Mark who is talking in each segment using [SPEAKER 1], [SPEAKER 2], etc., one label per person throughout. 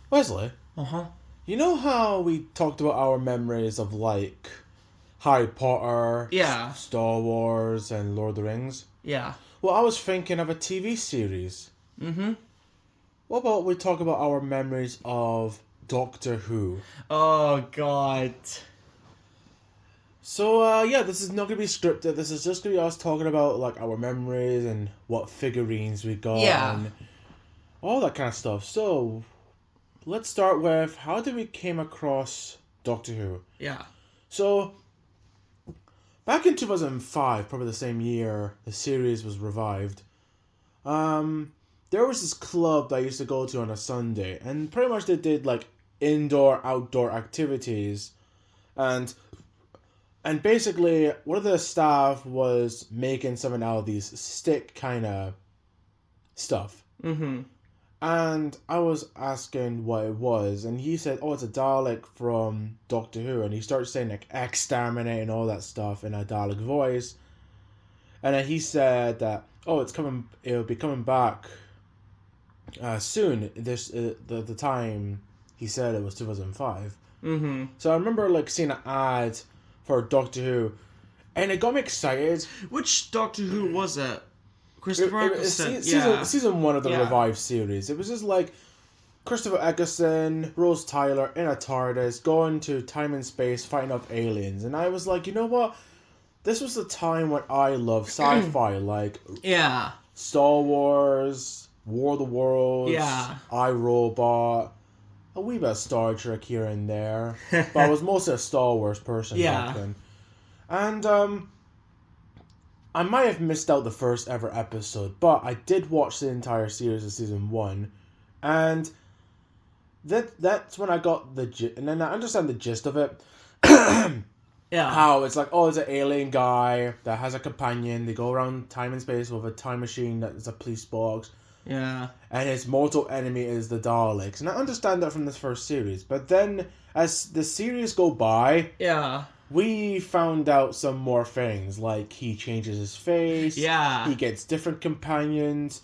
[SPEAKER 1] Wesley,
[SPEAKER 2] Uh-huh.
[SPEAKER 1] you know how we talked about our memories of like Harry Potter,
[SPEAKER 2] Yeah.
[SPEAKER 1] Star Wars, and Lord of the Rings?
[SPEAKER 2] Yeah.
[SPEAKER 1] Well, I was thinking of a TV series.
[SPEAKER 2] Mm-hmm.
[SPEAKER 1] What about we talk about our memories of Doctor Who?
[SPEAKER 2] Oh, God.
[SPEAKER 1] So, yeah, this is not gonna be scripted. This is just gonna be us talking about like our memories and what figurines we got
[SPEAKER 2] Yeah.
[SPEAKER 1] and all that kind of stuff. So, let's start with how did we came across Doctor Who?
[SPEAKER 2] Yeah.
[SPEAKER 1] So, back in 2005, probably the same year the series was revived, there was this club that I used to go to on a Sunday, and pretty much they did like indoor, outdoor activities, and basically one of the staff was making something out of these stick kind of stuff.
[SPEAKER 2] Mm-hmm.
[SPEAKER 1] And I was asking what it was, and he said, "Oh, it's a Dalek from Doctor Who." And he started saying like "exterminate" and all that stuff in a Dalek voice. And then he said that, "Oh, it's coming. It'll be coming back soon." This the time he said it was 2005.
[SPEAKER 2] Mm-hmm.
[SPEAKER 1] So I remember like seeing an ad for Doctor Who, and it got me excited.
[SPEAKER 2] Which Doctor Who was it? Christopher Eccleston.
[SPEAKER 1] Season one of the
[SPEAKER 2] Yeah.
[SPEAKER 1] revived series. It was just like Christopher Eccleston, Rose Tyler in a TARDIS going to time and space fighting off aliens, and I was like, you know what? This was the time when I loved sci-fi, like
[SPEAKER 2] Yeah.
[SPEAKER 1] Star Wars, War of the Worlds,
[SPEAKER 2] Yeah.
[SPEAKER 1] iRobot, a wee bit of Star Trek here and there, but I was mostly a Star Wars person
[SPEAKER 2] Yeah.
[SPEAKER 1] back then. And I might have missed out the first ever episode, but I did watch the entire series of season one, and that's when I got and then I understand the gist of it.
[SPEAKER 2] Yeah.
[SPEAKER 1] How it's like, oh, it's an alien guy that has a companion. They go around time and space with a time machine that is a police box,
[SPEAKER 2] Yeah.
[SPEAKER 1] and his mortal enemy is the Daleks. And I understand that from this first series, but then as the series go by,
[SPEAKER 2] Yeah.
[SPEAKER 1] we found out some more things, like he changes his face,
[SPEAKER 2] Yeah.
[SPEAKER 1] he gets different companions,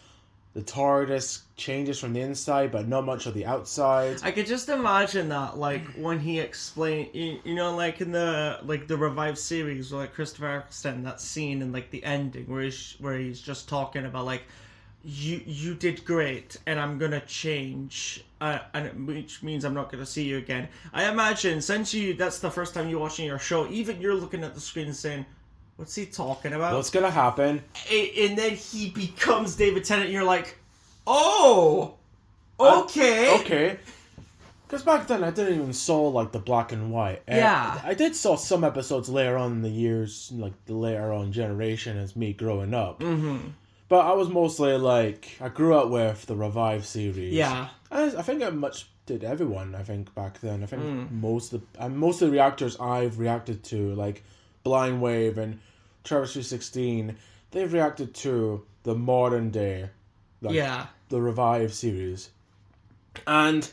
[SPEAKER 1] the TARDIS changes from the inside, but not much of the outside.
[SPEAKER 2] I could just imagine that, like, when he explained, you know, like in the revived series, where, like, Christopher Eccleston, that scene in, like, the ending, where he's just talking about, like, you did great, and I'm gonna change, which means I'm not gonna see you again. I imagine, since that's the first time you're watching your show, even you're looking at the screen and saying, what's he talking about?
[SPEAKER 1] What's gonna happen?
[SPEAKER 2] And then he becomes David Tennant, and you're like, oh, okay.
[SPEAKER 1] Okay. Because back then I didn't even saw like the black and white.
[SPEAKER 2] Yeah.
[SPEAKER 1] I did saw some episodes later on in the years, like the later on generation as me growing up.
[SPEAKER 2] Mm-hmm.
[SPEAKER 1] But I was mostly like, I grew up with the Revive series.
[SPEAKER 2] Yeah.
[SPEAKER 1] I think I much did everyone, I think, back then. I think most of the reactors I've reacted to, like Blind Wave and Travis 316, they've reacted to the modern day, like,
[SPEAKER 2] Yeah.
[SPEAKER 1] the Revive series. And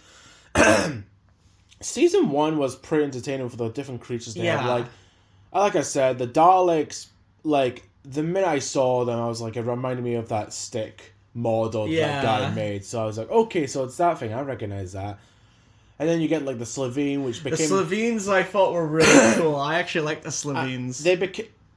[SPEAKER 1] season one was pretty entertaining for the different creatures they had.
[SPEAKER 2] Yeah.
[SPEAKER 1] Like I said, the Daleks, like, the minute I saw them, I was like, it reminded me of that stick model that guy made. So I was like, okay, so it's that thing. I recognize that. And then you get like the Slovene, which
[SPEAKER 2] The
[SPEAKER 1] became
[SPEAKER 2] Slovenes I thought were really cool. I actually like the Slovenes.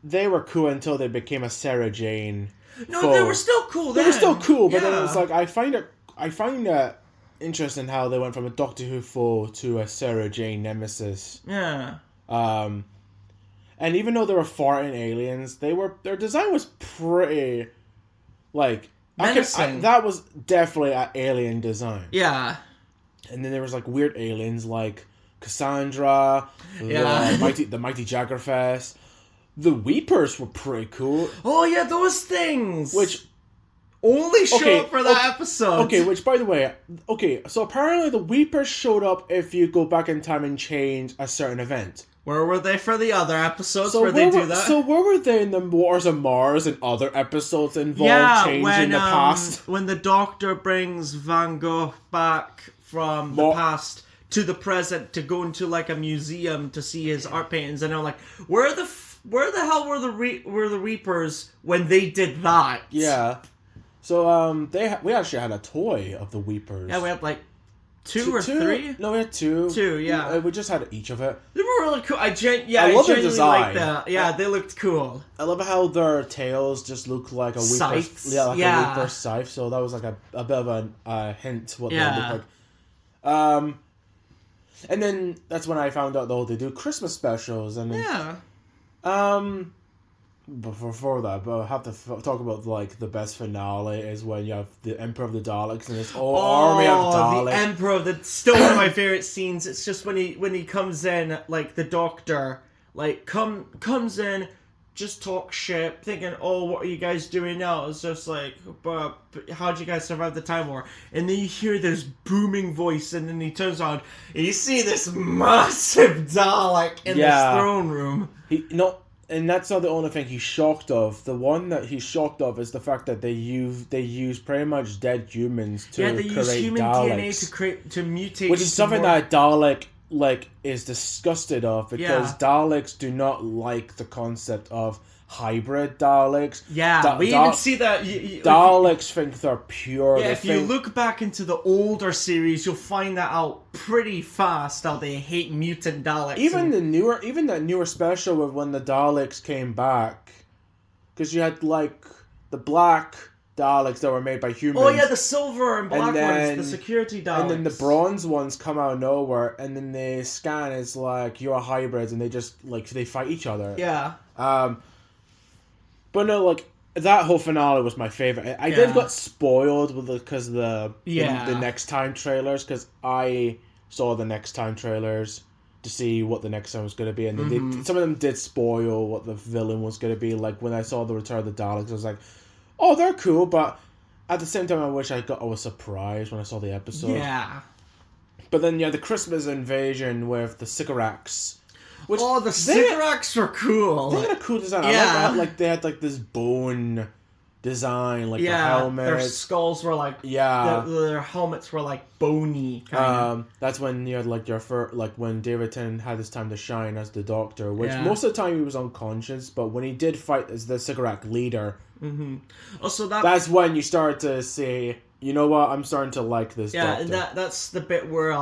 [SPEAKER 1] they were cool until they became a Sarah Jane.
[SPEAKER 2] No,
[SPEAKER 1] foe.
[SPEAKER 2] they were still cool.
[SPEAKER 1] They were still cool, but then
[SPEAKER 2] Yeah.
[SPEAKER 1] it's like I find it interesting how they went from a Doctor Who foe to a Sarah Jane nemesis.
[SPEAKER 2] Yeah.
[SPEAKER 1] And even though they were foreign aliens, their design was pretty, like,
[SPEAKER 2] menacing.
[SPEAKER 1] that was definitely an alien design.
[SPEAKER 2] Yeah.
[SPEAKER 1] And then there was like weird aliens like Cassandra,
[SPEAKER 2] Yeah.
[SPEAKER 1] the mighty Jaggerfest. The Weepers were pretty cool.
[SPEAKER 2] Oh yeah, those things.
[SPEAKER 1] Which
[SPEAKER 2] only show
[SPEAKER 1] okay,
[SPEAKER 2] up for that
[SPEAKER 1] okay,
[SPEAKER 2] episode.
[SPEAKER 1] Okay, which by the way, so apparently the Weepers showed up if you go back in time and change a certain event.
[SPEAKER 2] Where were they for the other episodes where they do that?
[SPEAKER 1] So where were they in the Wars of Mars and other episodes involved changing the past?
[SPEAKER 2] When the Doctor brings Van Gogh back from the past to the present to go into like a museum to see his art paintings, and I'm like, where the hell were the Reapers when they did that?
[SPEAKER 1] Yeah. So we actually had a toy of the Weepers.
[SPEAKER 2] Yeah, we had like Two or three?
[SPEAKER 1] No, we had two.
[SPEAKER 2] Two, yeah.
[SPEAKER 1] We just had each of it.
[SPEAKER 2] They were really cool. I
[SPEAKER 1] love their
[SPEAKER 2] genuinely
[SPEAKER 1] design.
[SPEAKER 2] like that. Yeah, they looked cool.
[SPEAKER 1] I love how their tails just look like a
[SPEAKER 2] Scythes.
[SPEAKER 1] Weeper, a
[SPEAKER 2] Yeah.
[SPEAKER 1] Weeper scythe. So that was like a bit of a hint what they
[SPEAKER 2] Yeah.
[SPEAKER 1] look like. And then that's when I found out though they do Christmas specials, and then,
[SPEAKER 2] Yeah.
[SPEAKER 1] before that, but I have to talk about like the best finale is when you have the Emperor of the Daleks and this whole army of Daleks.
[SPEAKER 2] The Emperor, that's still one of my favorite scenes. It's just when he comes in, like the Doctor, like comes in, just talk shit, thinking, oh, what are you guys doing now? It's just like, but how'd you guys survive the Time War? And then you hear this booming voice, and then he turns on, and you see this massive Dalek in this throne room.
[SPEAKER 1] And that's not the only thing he's shocked of. The one that he's shocked of is the fact that they use pretty much dead humans to
[SPEAKER 2] they
[SPEAKER 1] create
[SPEAKER 2] use human
[SPEAKER 1] Daleks,
[SPEAKER 2] DNA to mutate,
[SPEAKER 1] which is something that Dalek is disgusted of, because Daleks do not like the concept of hybrid Daleks.
[SPEAKER 2] Yeah, we even see that.
[SPEAKER 1] Daleks think they're pure.
[SPEAKER 2] Yeah, if you look back into the older series, you'll find that out pretty fast. How they hate mutant Daleks.
[SPEAKER 1] Even that newer special with when the Daleks came back, because you had like the black Daleks that were made by humans.
[SPEAKER 2] Oh yeah, the silver and black
[SPEAKER 1] then,
[SPEAKER 2] ones, the security Daleks.
[SPEAKER 1] And then the bronze ones come out of nowhere, and then they scan. It's like you're hybrids, and they just like they fight each other.
[SPEAKER 2] Yeah.
[SPEAKER 1] But no, like that whole finale was my favorite. I did got spoiled with because of the Next Time trailers, because I saw the Next Time trailers to see what the next time was going to be, and some of them did spoil what the villain was going to be. Like when I saw the Return of the Daleks, I was like, oh, they're cool, but at the same time, I wish I was surprised when I saw the episode.
[SPEAKER 2] Yeah.
[SPEAKER 1] But then the Christmas invasion with the Sycorax.
[SPEAKER 2] The Sycorax were cool.
[SPEAKER 1] They had a cool design.
[SPEAKER 2] Yeah.
[SPEAKER 1] I like that they had like this bone design, like the helmet.
[SPEAKER 2] Their skulls were like their helmets were like bony.
[SPEAKER 1] That's when you had like when David Tennant had his time to shine as the Doctor, which most of the time he was unconscious, but when he did fight as the Sycorax leader, that's when you started to say, you know what, I'm starting to like this Doctor.
[SPEAKER 2] And that's the bit where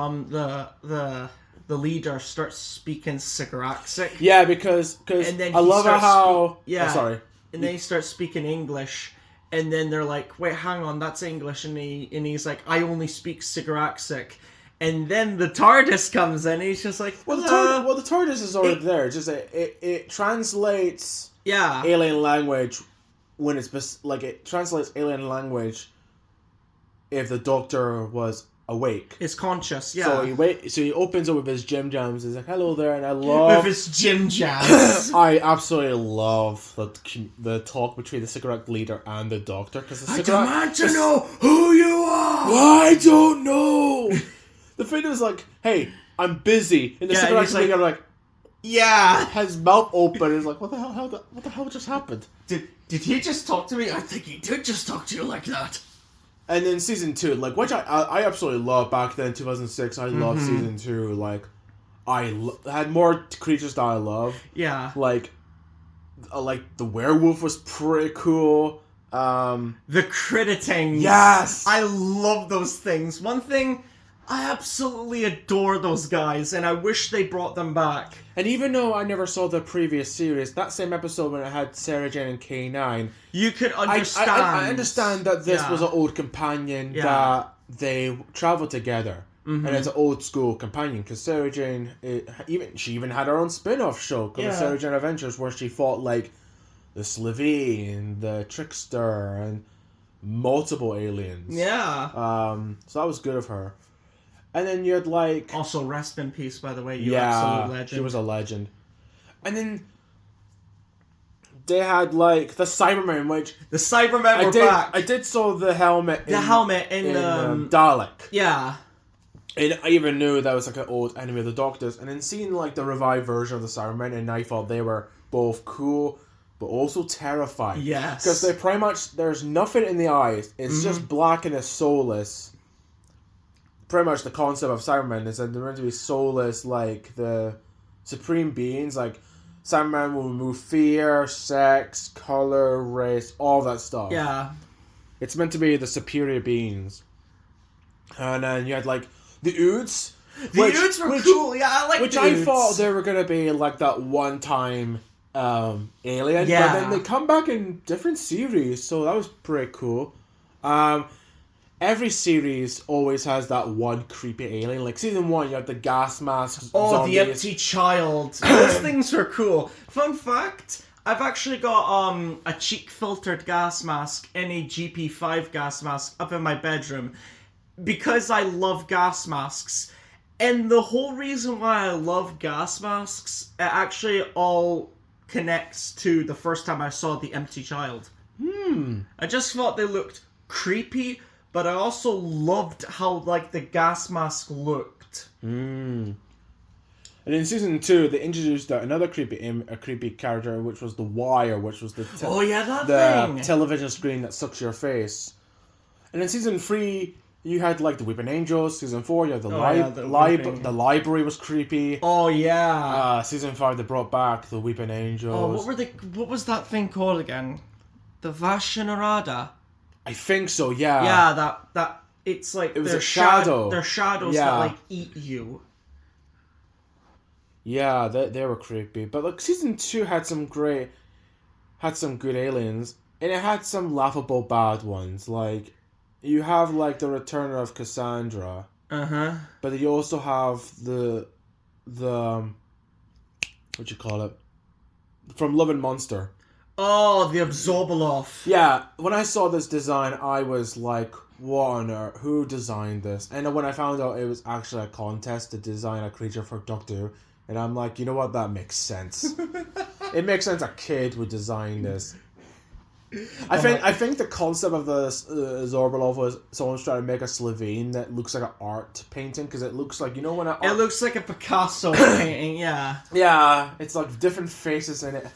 [SPEAKER 2] the leader starts speaking Sycoraxic.
[SPEAKER 1] Yeah, because I love how... sorry.
[SPEAKER 2] And then he starts speaking English, and then they're like, wait, hang on, that's English. And he's like, I only speak Sycoraxic. And then the TARDIS comes in, and he's just like...
[SPEAKER 1] the TARDIS is already there. Just it translates alien language when it's... Like, it translates alien language if the Doctor was... awake.
[SPEAKER 2] It's conscious, yeah.
[SPEAKER 1] So he opens up with his Jim Jams. He's like, "Hello there," and I love
[SPEAKER 2] with his Jim Jams.
[SPEAKER 1] I absolutely love the talk between the Sycorax leader and the Doctor, because
[SPEAKER 2] I demand to know who you are.
[SPEAKER 1] I don't know. The thing is like, "Hey, I'm busy," and the Sycorax leader like, his mouth open. He's like, "What the hell? What the hell just happened?
[SPEAKER 2] Did he just talk to me? I think he did just talk to you like that."
[SPEAKER 1] And then season 2, like, which I absolutely loved back then, 2006. I loved season 2. Like, I had more creatures that I love.
[SPEAKER 2] Yeah.
[SPEAKER 1] Like the werewolf was pretty cool.
[SPEAKER 2] The Crititings.
[SPEAKER 1] Yes.
[SPEAKER 2] I love those things. One thing, I absolutely adore those guys, and I wish they brought them back.
[SPEAKER 1] And even though I never saw the previous series, that same episode when it had Sarah Jane and K9,
[SPEAKER 2] you could understand.
[SPEAKER 1] I understand that this was an old companion that they traveled together, and it's an old school companion, because Sarah Jane, she even had her own spin-off show called the Sarah Jane Adventures, where she fought like the Slitheen, the Trickster, and multiple aliens.
[SPEAKER 2] Yeah.
[SPEAKER 1] So that was good of her. And then you had like...
[SPEAKER 2] Also, rest in peace, by the way. You absolute legend.
[SPEAKER 1] She was a legend. And then they had like the Cybermen, which...
[SPEAKER 2] The Cybermen were back.
[SPEAKER 1] I did saw the helmet
[SPEAKER 2] in
[SPEAKER 1] Dalek.
[SPEAKER 2] Yeah.
[SPEAKER 1] And I even knew that was like an old enemy of the Doctor's. And then seeing like the revived version of the Cybermen, and I thought they were both cool, but also terrifying.
[SPEAKER 2] Yes.
[SPEAKER 1] Because they pretty much... There's nothing in the eyes. It's just black and it's soulless. Pretty much the concept of Cybermen is that they're meant to be soulless, like the supreme beings. Like, Cybermen will remove fear, sex, color, race, all that stuff.
[SPEAKER 2] Yeah.
[SPEAKER 1] It's meant to be the superior beings. And then you had like The Oods.
[SPEAKER 2] The Oods were cool. Yeah, I like
[SPEAKER 1] which
[SPEAKER 2] the
[SPEAKER 1] I
[SPEAKER 2] Oods.
[SPEAKER 1] thought they were gonna be like that one-time alien,
[SPEAKER 2] Yeah.
[SPEAKER 1] but then they come back in different series, so that was pretty cool. Every series always has that one creepy alien. Like season 1, you have the gas masks.
[SPEAKER 2] Oh,
[SPEAKER 1] zombies.
[SPEAKER 2] the empty child. Those things were cool. Fun fact, I've actually got a cheek filtered gas mask and a GP5 gas mask up in my bedroom because I love gas masks. And the whole reason why I love gas masks, it actually all connects to the first time I saw the empty child. I just thought they looked creepy, but I also loved how like the gas mask looked.
[SPEAKER 1] And in season 2, they introduced another creepy character, which was the Wire, which was the
[SPEAKER 2] thing.
[SPEAKER 1] television screen that sucks your face. And in season 3, you had like the Weeping Angels. Season 4, you had the the library was creepy.
[SPEAKER 2] Oh yeah.
[SPEAKER 1] Season 5, they brought back the Weeping Angels.
[SPEAKER 2] Oh, what was that thing called again? The Vashanarada.
[SPEAKER 1] I think so. Yeah.
[SPEAKER 2] Yeah, that it's like
[SPEAKER 1] it was
[SPEAKER 2] they're
[SPEAKER 1] a shadow.
[SPEAKER 2] They're shadows that like eat you.
[SPEAKER 1] Yeah, they were creepy. But like season 2 had some good aliens, and it had some laughable bad ones. Like you have like the return of Cassandra. But you also have the what you call it? From Love and Monster.
[SPEAKER 2] Oh, the Absorbaloff.
[SPEAKER 1] Yeah, when I saw this design, I was like, what on earth? Who designed this? And then when I found out it was actually a contest to design a creature for Doctor Who, and I'm like, you know what? That makes sense. It makes sense a kid would design this. I think the concept of the Zorbalov was someone's trying to make a Slovene that looks like an art painting, because it looks like, you know, when
[SPEAKER 2] it looks like a Picasso painting, yeah.
[SPEAKER 1] Yeah, it's like different faces in it.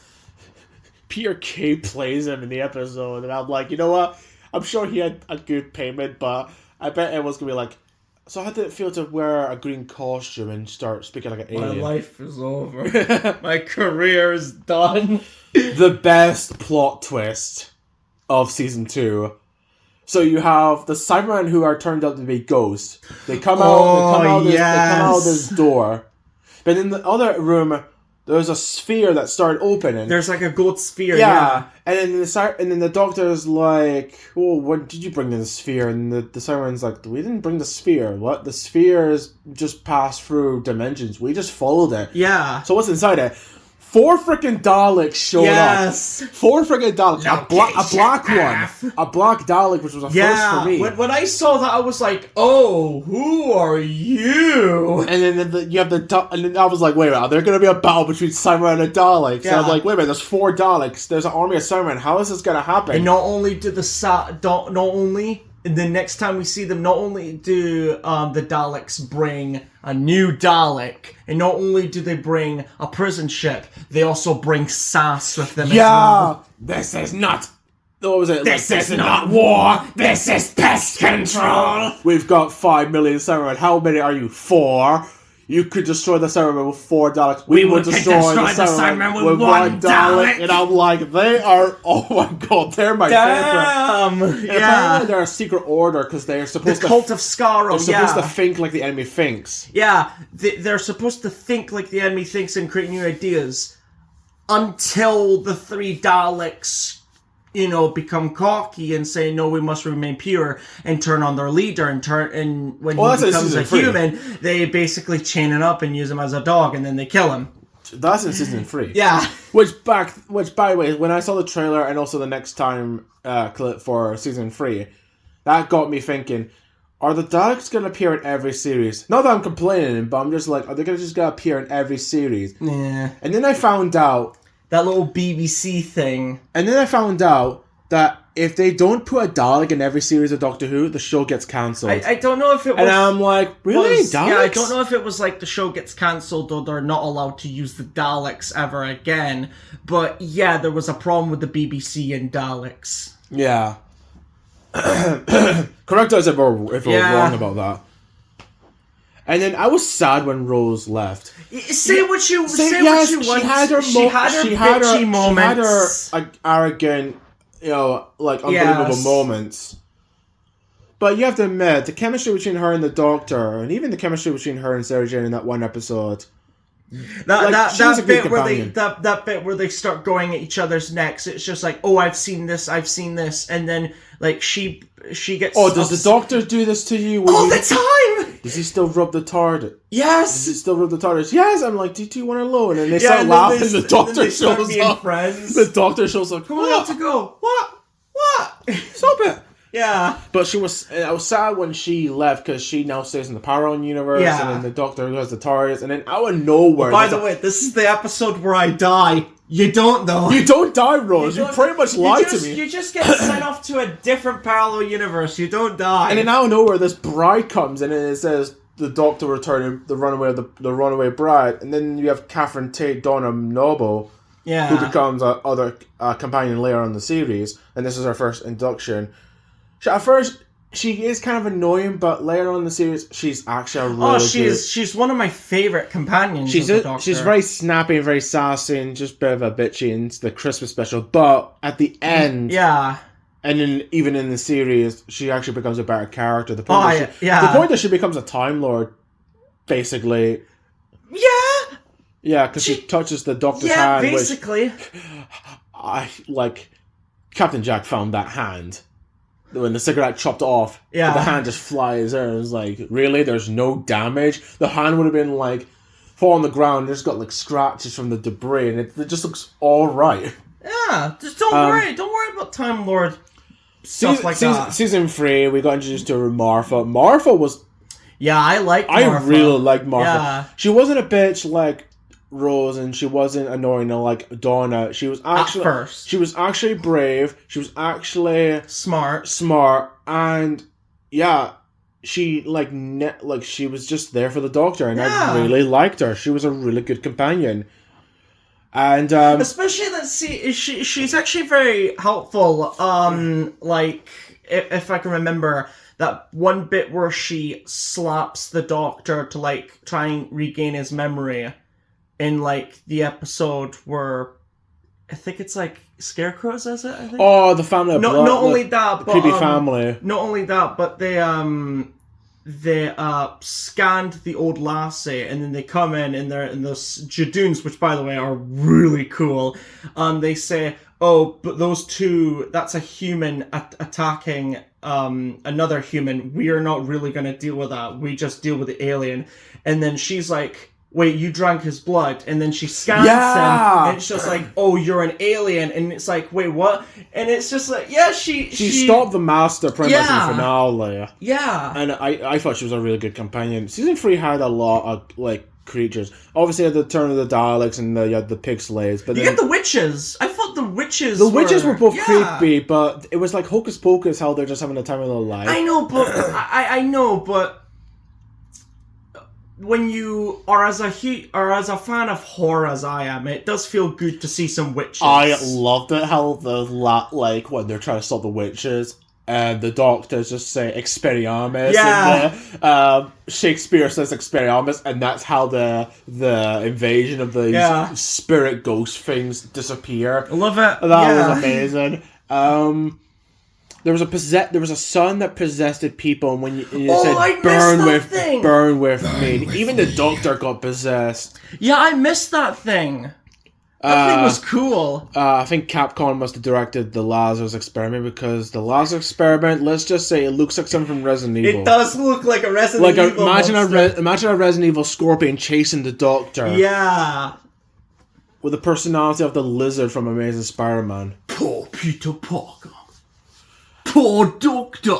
[SPEAKER 1] Peter Kay plays him in the episode, and I'm like, you know what? I'm sure he had a good payment, but I bet it was gonna be like, so how did it feel to wear a green costume and start speaking like an alien?
[SPEAKER 2] My life is over. My career is done.
[SPEAKER 1] The best plot twist of season 2. So you have the Cybermen who are turned out to be ghosts. They come out this door. But in the other room, there's a sphere that started opening.
[SPEAKER 2] There's like a gold sphere. Yeah.
[SPEAKER 1] And then the doctor's like, "Oh, what did you bring in the sphere?" And the Cyberman's like, "We didn't bring the sphere. What? The sphere is just passed through dimensions. We just followed it."
[SPEAKER 2] Yeah.
[SPEAKER 1] So what's inside it? 4 freaking Daleks showed up. 4 freaking Daleks. A black one. A black Dalek, which was a first for me.
[SPEAKER 2] When I saw that, I was like, "Oh, who are you?"
[SPEAKER 1] And then you have and then I was like, "Wait a minute, there's gonna be a battle between Cybermen and Daleks." Yeah. And I was like, "Wait a minute, there's 4 Daleks. There's an army of Cybermen. How is this gonna happen?"
[SPEAKER 2] And not only the next time we see them, not only do the Daleks bring a new Dalek, and not only do they bring a prison ship, they also bring SAS with them as well.
[SPEAKER 1] This is not... What was it?
[SPEAKER 2] This is not war, this is pest control!
[SPEAKER 1] We've got 5 million Cybermen. How many are you? 4? You could destroy the Cybermen with 4 Daleks. We would destroy the Cybermen with 1 Dalek. And I'm like, they are... Oh my god, they're my favorite.
[SPEAKER 2] Yeah.
[SPEAKER 1] Apparently they're a secret order because they're supposed
[SPEAKER 2] the Cult of Skaro,
[SPEAKER 1] they're supposed to think like the enemy thinks.
[SPEAKER 2] Yeah, they're supposed to think like the enemy thinks and create new ideas until the 3 Daleks, you know, become cocky and say, no, we must remain pure, and turn on their leader, and when he becomes a human, they basically chain it up and use him as a dog, and then they kill him.
[SPEAKER 1] That's in season 3.
[SPEAKER 2] Yeah.
[SPEAKER 1] Which, by the way, when I saw the trailer and also the next time clip for season 3, that got me thinking, are the Daleks going to appear in every series? Not that I'm complaining, but I'm just like, are they going to appear in every series?
[SPEAKER 2] Yeah.
[SPEAKER 1] And then I found out...
[SPEAKER 2] That little BBC thing.
[SPEAKER 1] And then I found out that if they don't put a Dalek in every series of Doctor Who, the show gets cancelled.
[SPEAKER 2] I don't know if it was...
[SPEAKER 1] And I'm like, really? Daleks?
[SPEAKER 2] Yeah, I don't know if it was like the show gets cancelled or they're not allowed to use the Daleks ever again. But yeah, there was a problem with the BBC and Daleks.
[SPEAKER 1] Yeah. Correct us if we're wrong about that. And then I was sad when Rose left.
[SPEAKER 2] Say what you want.
[SPEAKER 1] She had her bitchy moments. She had her arrogant, you know, like unbelievable moments. But you have to admit, the chemistry between her and the Doctor, and even the chemistry between her and Sarah Jane in that one episode.
[SPEAKER 2] That bit where that bit where they start going at each other's necks, it's just like, oh, I've seen this, and then like she gets.
[SPEAKER 1] Oh, does the Doctor do this to you?
[SPEAKER 2] All the time.
[SPEAKER 1] Does he still rub the TARDIS?
[SPEAKER 2] Yes.
[SPEAKER 1] Does he still rub the TARDIS? Yes. I'm like, do you want alone? And they start laughing. The Doctor shows up.
[SPEAKER 2] Friends.
[SPEAKER 1] The Doctor shows up.
[SPEAKER 2] Come on, to go. What?
[SPEAKER 1] Stop it.
[SPEAKER 2] Yeah.
[SPEAKER 1] But I was sad when she left because she now stays in the Parallel Universe, and then the Doctor has the TARDIS, and then out of nowhere.
[SPEAKER 2] By the way, this is the episode where I die. You don't though.
[SPEAKER 1] You don't die, Rose. You pretty much lied to me.
[SPEAKER 2] You just get sent off to a different parallel universe. You don't die.
[SPEAKER 1] And then out of nowhere, this bride comes, and it says the Doctor returning the runaway bride, and then you have Catherine Tate Donna Noble, who becomes other companion later on in the series, and this is her first induction. At first, she is kind of annoying, but later on in the series, she's actually
[SPEAKER 2] she's one of my favorite companions. Of the Doctor.
[SPEAKER 1] She's very snappy and very sassy and just a bit of a bitchy in the Christmas special. But at the end, and then even in the series, she actually becomes a better character. The point that she becomes a Time Lord, basically. Yeah, because she touches the Doctor's hand.
[SPEAKER 2] Yeah, basically.
[SPEAKER 1] Captain Jack found that hand. When the cigarette chopped off, the hand just flies there. It was like, really? There's no damage? The hand would have been fall on the ground, just got scratches from the debris, and it just looks alright.
[SPEAKER 2] Yeah, just don't worry about Time Lord stuff that.
[SPEAKER 1] Season 3, we got introduced to Martha. Martha was...
[SPEAKER 2] Yeah, I liked Martha.
[SPEAKER 1] I really liked Martha.
[SPEAKER 2] Yeah.
[SPEAKER 1] She wasn't a bitch like Rose, and she wasn't annoying like Donna. She was actually...
[SPEAKER 2] At first.
[SPEAKER 1] She was actually brave. She was actually...
[SPEAKER 2] Smart.
[SPEAKER 1] And, yeah, she, she was just there for the Doctor, and I really liked her. She was a really good companion. And,
[SPEAKER 2] especially she's actually very helpful, if I can remember... That one bit where she slaps the Doctor to, try and regain his memory in, the episode where... I think it's, Scarecrow says it, I think?
[SPEAKER 1] Oh, the family of blood.
[SPEAKER 2] Not only that, but...
[SPEAKER 1] creepy family.
[SPEAKER 2] Not only that, but they scanned the old lassie, and then they come in they're in those Jadoons, which, by the way, are really cool. They say, oh, but those two, that's a human attacking another human. We are not really going to deal with that. We just deal with the alien. And then she's like, wait, you drank his blood? And then she scans him, and it's just like, oh, you're an alien. And it's like, wait, what? And it's just like, yeah, she
[SPEAKER 1] stopped the Master pretty much in the finale.
[SPEAKER 2] Yeah.
[SPEAKER 1] And I thought she was a really good companion. Season 3 had a lot of, creatures. Obviously, at the turn of the Daleks and the pig slaves. But
[SPEAKER 2] you get the witches. I thought the witches
[SPEAKER 1] were both creepy, but it was like Hocus Pocus, how they're just having a time of their life.
[SPEAKER 2] I know, but... I know, but... When you are as a fan of horror as I am, it does feel good to see some witches.
[SPEAKER 1] I loved it how when they're trying to stop the witches, and the Doctors just say Expelliarmus.
[SPEAKER 2] Yeah.
[SPEAKER 1] And Shakespeare says Expelliarmus, and that's how the invasion of these spirit ghost things disappear.
[SPEAKER 2] I love it.
[SPEAKER 1] That was amazing. There was a son that possessed people, and when you said burn with me. Even the Doctor got possessed.
[SPEAKER 2] Yeah, I missed that thing. That thing was cool.
[SPEAKER 1] I think Capcom must have directed the Lazarus Experiment, because the Lazarus Experiment, let's just say, it looks like something from Resident Evil.
[SPEAKER 2] It does look like a Resident Evil monster.
[SPEAKER 1] Imagine a Resident Evil scorpion chasing the Doctor.
[SPEAKER 2] Yeah.
[SPEAKER 1] With the personality of the lizard from Amazing Spider-Man.
[SPEAKER 2] Poor Peter Parker. Poor Doctor.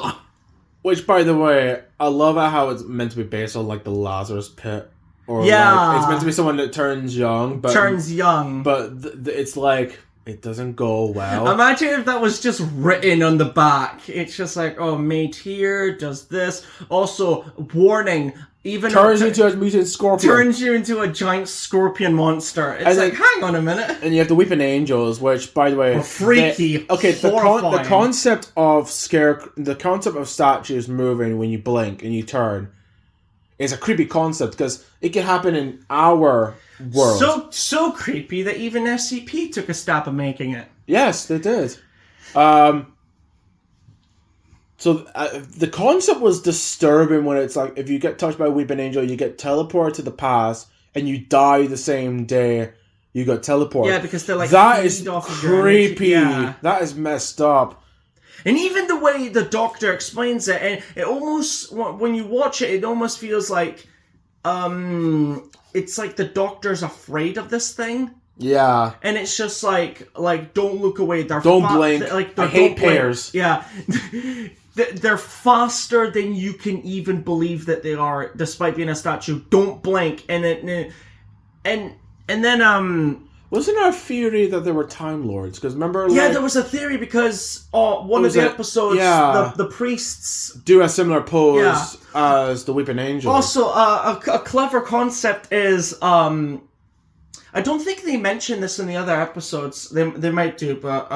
[SPEAKER 1] Which, by the way, I love how it's meant to be based on the Lazarus Pit, or it's meant to be someone that turns young, but it's it doesn't go well.
[SPEAKER 2] Imagine if that was just written on the back. It's just made here, does this. Also, warning. Even
[SPEAKER 1] turns you into a mutant scorpion.
[SPEAKER 2] Turns you into a giant scorpion monster. It's hang on a minute.
[SPEAKER 1] And you have the Weeping Angels, which, by the way,
[SPEAKER 2] freaky.
[SPEAKER 1] The concept of statues moving when you blink and you turn is a creepy concept, because it can happen in our world.
[SPEAKER 2] So creepy that even SCP took a stab at making it.
[SPEAKER 1] Yes, they did. So the concept was disturbing when it's like if you get touched by a weeping angel, you get teleported to the past, and you die the same day you got teleported.
[SPEAKER 2] Yeah, because they're like
[SPEAKER 1] that
[SPEAKER 2] feed
[SPEAKER 1] is
[SPEAKER 2] off of your energy.
[SPEAKER 1] creepy.
[SPEAKER 2] Yeah.
[SPEAKER 1] That is messed up.
[SPEAKER 2] And even the way the Doctor explains it, and it almost, when you watch it, it almost feels like, it's like the Doctor's afraid of this thing.
[SPEAKER 1] Yeah.
[SPEAKER 2] And it's just like don't look away.
[SPEAKER 1] Don't blink.
[SPEAKER 2] Like,
[SPEAKER 1] I hate pears.
[SPEAKER 2] Yeah. They're faster than you can even believe that they are, despite being a statue. Don't blink. And then
[SPEAKER 1] wasn't there a theory that they were Time Lords? Because remember,
[SPEAKER 2] yeah, there was a theory because one of the episodes, the priests
[SPEAKER 1] do a similar pose as the Weeping Angel.
[SPEAKER 2] Also, a clever concept is I don't think they mention this in the other episodes. They might do, but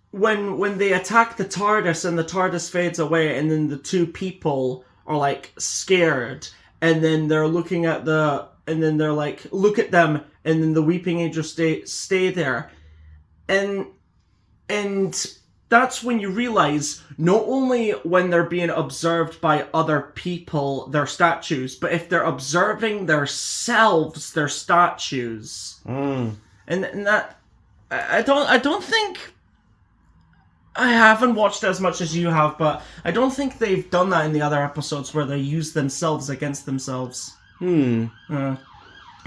[SPEAKER 2] when they attack the TARDIS and the TARDIS fades away, and then the two people are like scared, and then they're looking at and then they're like, look at them, and then the Weeping Angel stay there, and that's when you realize not only when they're being observed by other people, they're statues, but if they're observing themselves, they're statues.
[SPEAKER 1] Mm.
[SPEAKER 2] And that I don't think, I haven't watched as much as you have, but I don't think they've done that in the other episodes where they use themselves against themselves. But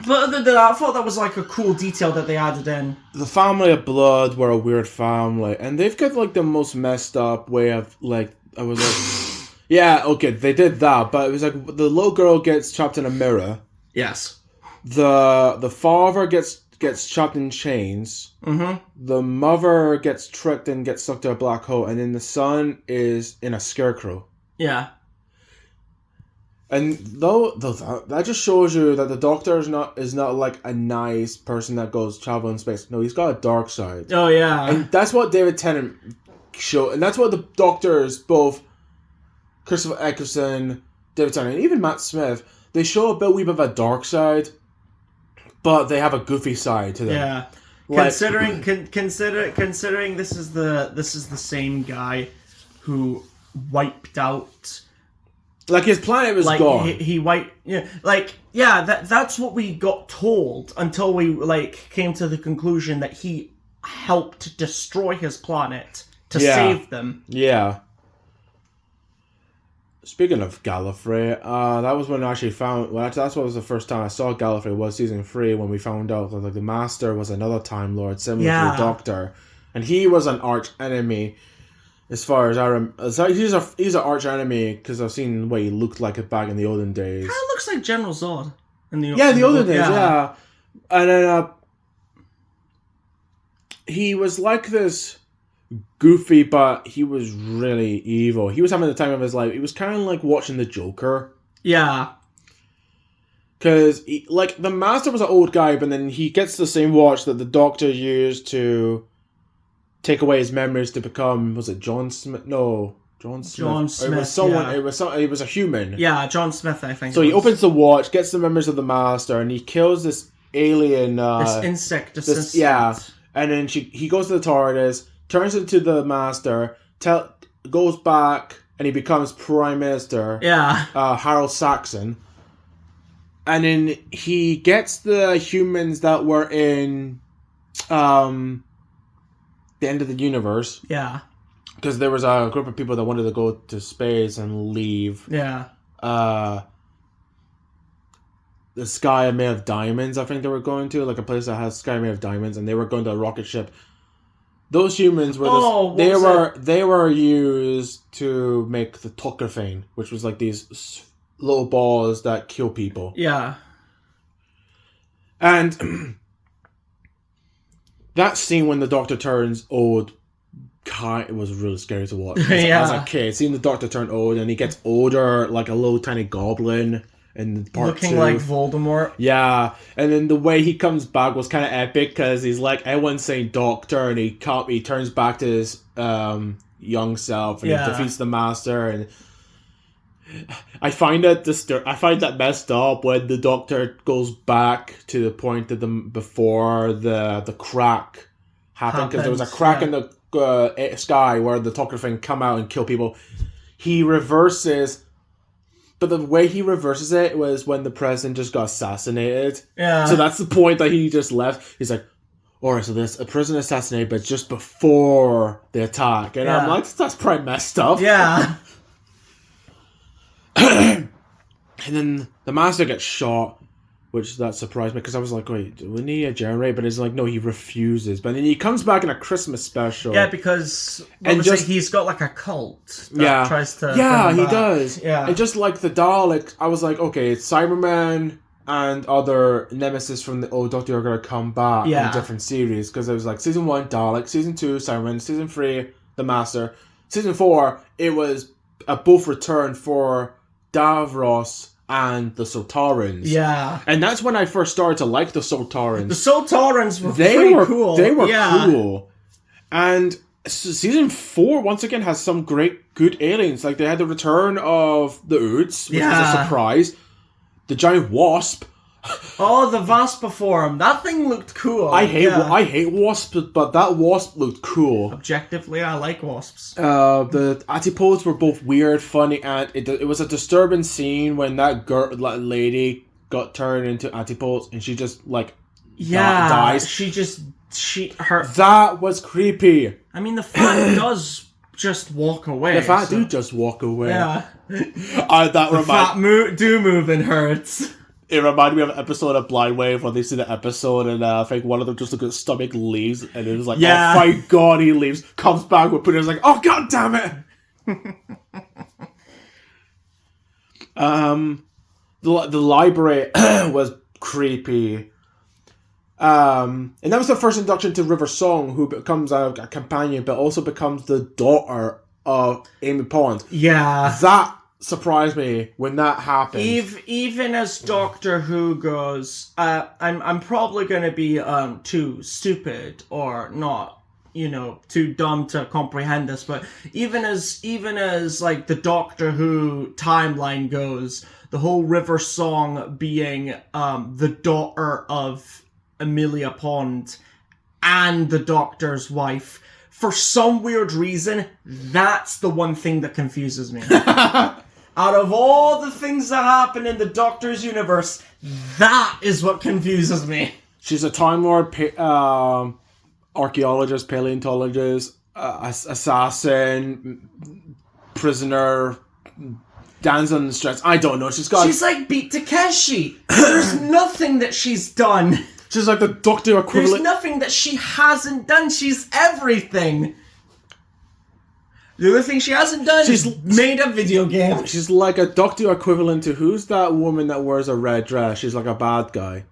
[SPEAKER 2] other than that, I thought that was like a cool detail that they added in.
[SPEAKER 1] The family of Blood were a weird family, and they've got like the most messed up way of like, I was like, yeah, okay, they did that, but it was like the little girl gets trapped in a mirror.
[SPEAKER 2] Yes.
[SPEAKER 1] The father gets trapped in chains.
[SPEAKER 2] Mm-hmm.
[SPEAKER 1] The mother gets tricked and gets sucked to a black hole, and then the son is in a scarecrow.
[SPEAKER 2] Yeah.
[SPEAKER 1] And though that just shows you that the Doctor is not like a nice person that goes travel in space. No, he's got a dark side.
[SPEAKER 2] Oh yeah.
[SPEAKER 1] And that's what David Tennant showed, and that's what the Doctors, both Christopher Eccleston, David Tennant, and even Matt Smith, they show a wee bit of a dark side, but they have a goofy side to them.
[SPEAKER 2] Yeah.
[SPEAKER 1] Like,
[SPEAKER 2] considering this is the same guy who wiped out.
[SPEAKER 1] Like his planet was
[SPEAKER 2] like
[SPEAKER 1] gone.
[SPEAKER 2] He wiped. Yeah. Like yeah. That's what we got told until we like came to the conclusion that he helped destroy his planet to save them.
[SPEAKER 1] Yeah. Speaking of Gallifrey, that was when I actually found. Well, that's what was the first time I saw Gallifrey, was season 3, when we found out that like the Master was another Time Lord similar to the Doctor, and he was an arch enemy. As far as I remember, he's an arch enemy because I've seen what he looked like it back in the olden days.
[SPEAKER 2] Kind of looks like General Zod in the
[SPEAKER 1] olden days, yeah. And then he was like this goofy, but he was really evil. He was having the time of his life. He was kind of like watching the Joker.
[SPEAKER 2] Yeah.
[SPEAKER 1] Because like the Master was an old guy, but then he gets the same watch that the Doctor used to take away his memories to become, was it John Smith? No, John Smith.
[SPEAKER 2] John Smith.
[SPEAKER 1] It was someone. Yeah. It was a human.
[SPEAKER 2] Yeah, John Smith, I think.
[SPEAKER 1] So he opens the watch, gets the memories of the Master, and he kills this alien.
[SPEAKER 2] This insect.
[SPEAKER 1] Yeah, and then he goes to the TARDIS, turns into the Master, goes back, and he becomes Prime Minister.
[SPEAKER 2] Yeah.
[SPEAKER 1] Harold Saxon. And then he gets the humans that were in the end of the universe.
[SPEAKER 2] Yeah.
[SPEAKER 1] Because there was a group of people that wanted to go to space and leave.
[SPEAKER 2] Yeah.
[SPEAKER 1] The sky made of diamonds, I think they were going to. Like a place that has sky made of diamonds, and they were going to a rocket ship. Those humans were they were used to make the Tocopherine, which was like these little balls that kill people.
[SPEAKER 2] Yeah.
[SPEAKER 1] And that scene when the Doctor turns old, it was really scary to watch. As a kid, seeing the Doctor turn old, and he gets older, like a little tiny goblin in part
[SPEAKER 2] looking
[SPEAKER 1] 2.
[SPEAKER 2] like Voldemort.
[SPEAKER 1] Yeah, and then the way he comes back was kind of epic, because he's like, everyone's saying Doctor, and he turns back to his young self, and he defeats the Master, and I find that messed up when the Doctor goes back to the point of before the crack happened, because there was a crack in the sky where the talker thing come out and kill people, he reverses. But the way he reverses it was when the president just got assassinated.
[SPEAKER 2] Yeah.
[SPEAKER 1] So that's the point that he just left. He's like, alright, so there's a president assassinated, but just before the attack. And I'm like, that's probably messed up.
[SPEAKER 2] Yeah.
[SPEAKER 1] And then the master gets shot, which that surprised me because I was like, wait, wouldn't he generate? But it's like, no, he refuses. But then he comes back in a Christmas special.
[SPEAKER 2] Yeah, because he's got like a cult that tries to.
[SPEAKER 1] Yeah,
[SPEAKER 2] bring
[SPEAKER 1] he
[SPEAKER 2] back.
[SPEAKER 1] does.
[SPEAKER 2] Yeah.
[SPEAKER 1] And just like the Daleks, I was like, okay, it's Cyberman and other nemesis from the old Doctor are going to come back in different series. Because it was like season 1, Dalek, season 2, Cyberman, season 3, the Master. Season 4, it was a both return for Davros and the Soltarans.
[SPEAKER 2] Yeah.
[SPEAKER 1] And that's when I first started to like the Soltarans.
[SPEAKER 2] The Soltarans were pretty cool.
[SPEAKER 1] They were cool. And season 4, once again, has some good aliens. Like, they had the return of the Oods, which was a surprise. The giant wasp.
[SPEAKER 2] Oh, the Vaspaform. That thing looked cool.
[SPEAKER 1] I hate wasps, but that wasp looked cool.
[SPEAKER 2] Objectively, I like wasps.
[SPEAKER 1] The Atipodes were both weird, funny, and it was a disturbing scene when that lady got turned into Atipodes and she just, like, dies. That was creepy.
[SPEAKER 2] I mean, the fat does just walk away.
[SPEAKER 1] The fat do just walk away.
[SPEAKER 2] Yeah.
[SPEAKER 1] Fat
[SPEAKER 2] do move and hurts.
[SPEAKER 1] It reminded me of an episode of Blind Wave when they see the episode and I think one of them just look at his stomach, leaves, and it was like, oh my god, he leaves, comes back with Peter's like, oh god damn it! The library was creepy. And that was the first introduction to River Song, who becomes a companion, but also becomes the daughter of Amy Pond.
[SPEAKER 2] Yeah.
[SPEAKER 1] That surprised me when that happened.
[SPEAKER 2] Even as Doctor Who goes, I'm probably going to be too stupid or not, too dumb to comprehend this, but even as like the Doctor Who timeline goes, the whole River Song being the daughter of Amelia Pond and the Doctor's wife, for some weird reason, that's the one thing that confuses me. Out of all the things that happen in the Doctor's universe, that is what confuses me.
[SPEAKER 1] She's a Time Lord, archaeologist, paleontologist, assassin, prisoner, dance on the streets. I don't know. She's
[SPEAKER 2] like Beat Takeshi. There's nothing that she's done.
[SPEAKER 1] She's like the Doctor equivalent.
[SPEAKER 2] There's nothing that she hasn't done. She's everything. The other thing she hasn't done is made a video game.
[SPEAKER 1] She's like a Doctor equivalent to who's that woman that wears a red dress? She's like a bad guy.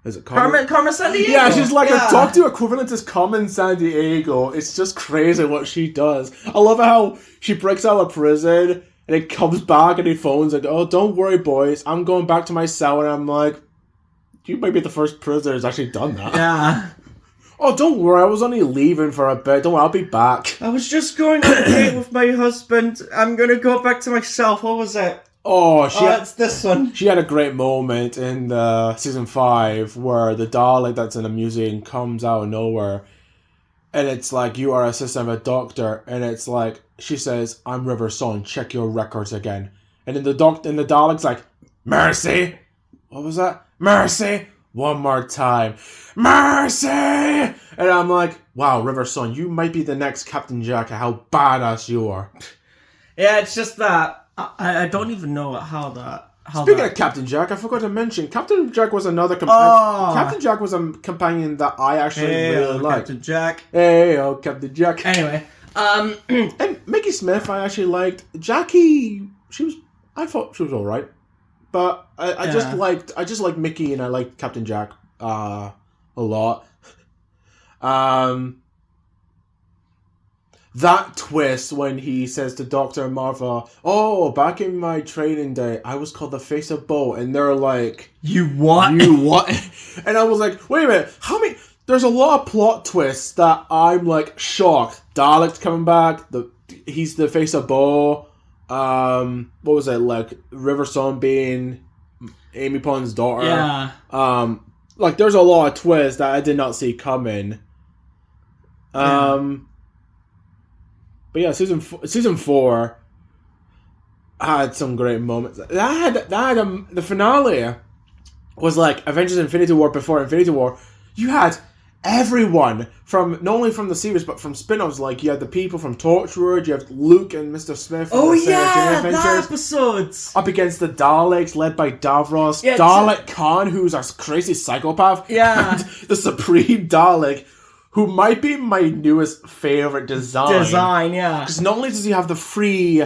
[SPEAKER 1] Is it
[SPEAKER 2] Carmen Sandiego?
[SPEAKER 1] Yeah, she's like a Doctor equivalent to Carmen Sandiego. It's just crazy what she does. I love how she breaks out of prison and it comes back and he phones like, oh, don't worry, boys. I'm going back to my cell. And I'm like, you might be the first prisoner who's actually done that.
[SPEAKER 2] Yeah.
[SPEAKER 1] Oh, don't worry, I was only leaving for a bit. Don't worry, I'll be back.
[SPEAKER 2] I was just going on a date with my husband. I'm going to go back to myself. What was it?
[SPEAKER 1] It's
[SPEAKER 2] this one.
[SPEAKER 1] She had a great moment in season 5 where the Dalek that's in a museum comes out of nowhere. And it's like, you are assistant of a doctor. And it's like, she says, I'm River Song, check your records again. And then the Dalek's like, Mercy! What was that? Mercy! One more time. Mercy! And I'm like, wow, River Song, you might be the next Captain Jack. How badass you are.
[SPEAKER 2] Yeah, it's just that I don't even know how
[SPEAKER 1] Speaking of Captain Jack, I forgot to mention, Captain Jack was another companion. Captain Jack was a companion that I actually really liked.
[SPEAKER 2] Captain Jack.
[SPEAKER 1] Hey, Captain Jack.
[SPEAKER 2] Anyway,
[SPEAKER 1] and Mickey Smith, I actually liked. Jackie, I thought she was all right. But I just liked Mickey and I liked Captain Jack a lot. That twist when he says to Dr. Martha, oh, back in my training day, I was called the face of Bo, and they're like,
[SPEAKER 2] You what?
[SPEAKER 1] And I was like, wait a minute, there's a lot of plot twists that I'm like shocked. Dalek's coming back, he's the face of Bo. What was it, like River Song being Amy Pond's daughter?
[SPEAKER 2] Yeah.
[SPEAKER 1] Like there's a lot of twists that I did not see coming. But yeah, season 4 had some great moments. The finale was like Avengers Infinity War before Infinity War. You had everyone from, not only from the series, but from spin-offs. Like, you had the people from Torchwood, you have Luke and Mr. Smith from
[SPEAKER 2] Oh
[SPEAKER 1] the Sarah Jane
[SPEAKER 2] yeah,
[SPEAKER 1] Adventures.
[SPEAKER 2] that episode.
[SPEAKER 1] Up against the Daleks, led by Davros.
[SPEAKER 2] Yeah,
[SPEAKER 1] Dalek Khan, who's a crazy psychopath.
[SPEAKER 2] Yeah.
[SPEAKER 1] And the Supreme Dalek, who might be my newest favorite design.
[SPEAKER 2] Yeah.
[SPEAKER 1] Because not only does he have the free...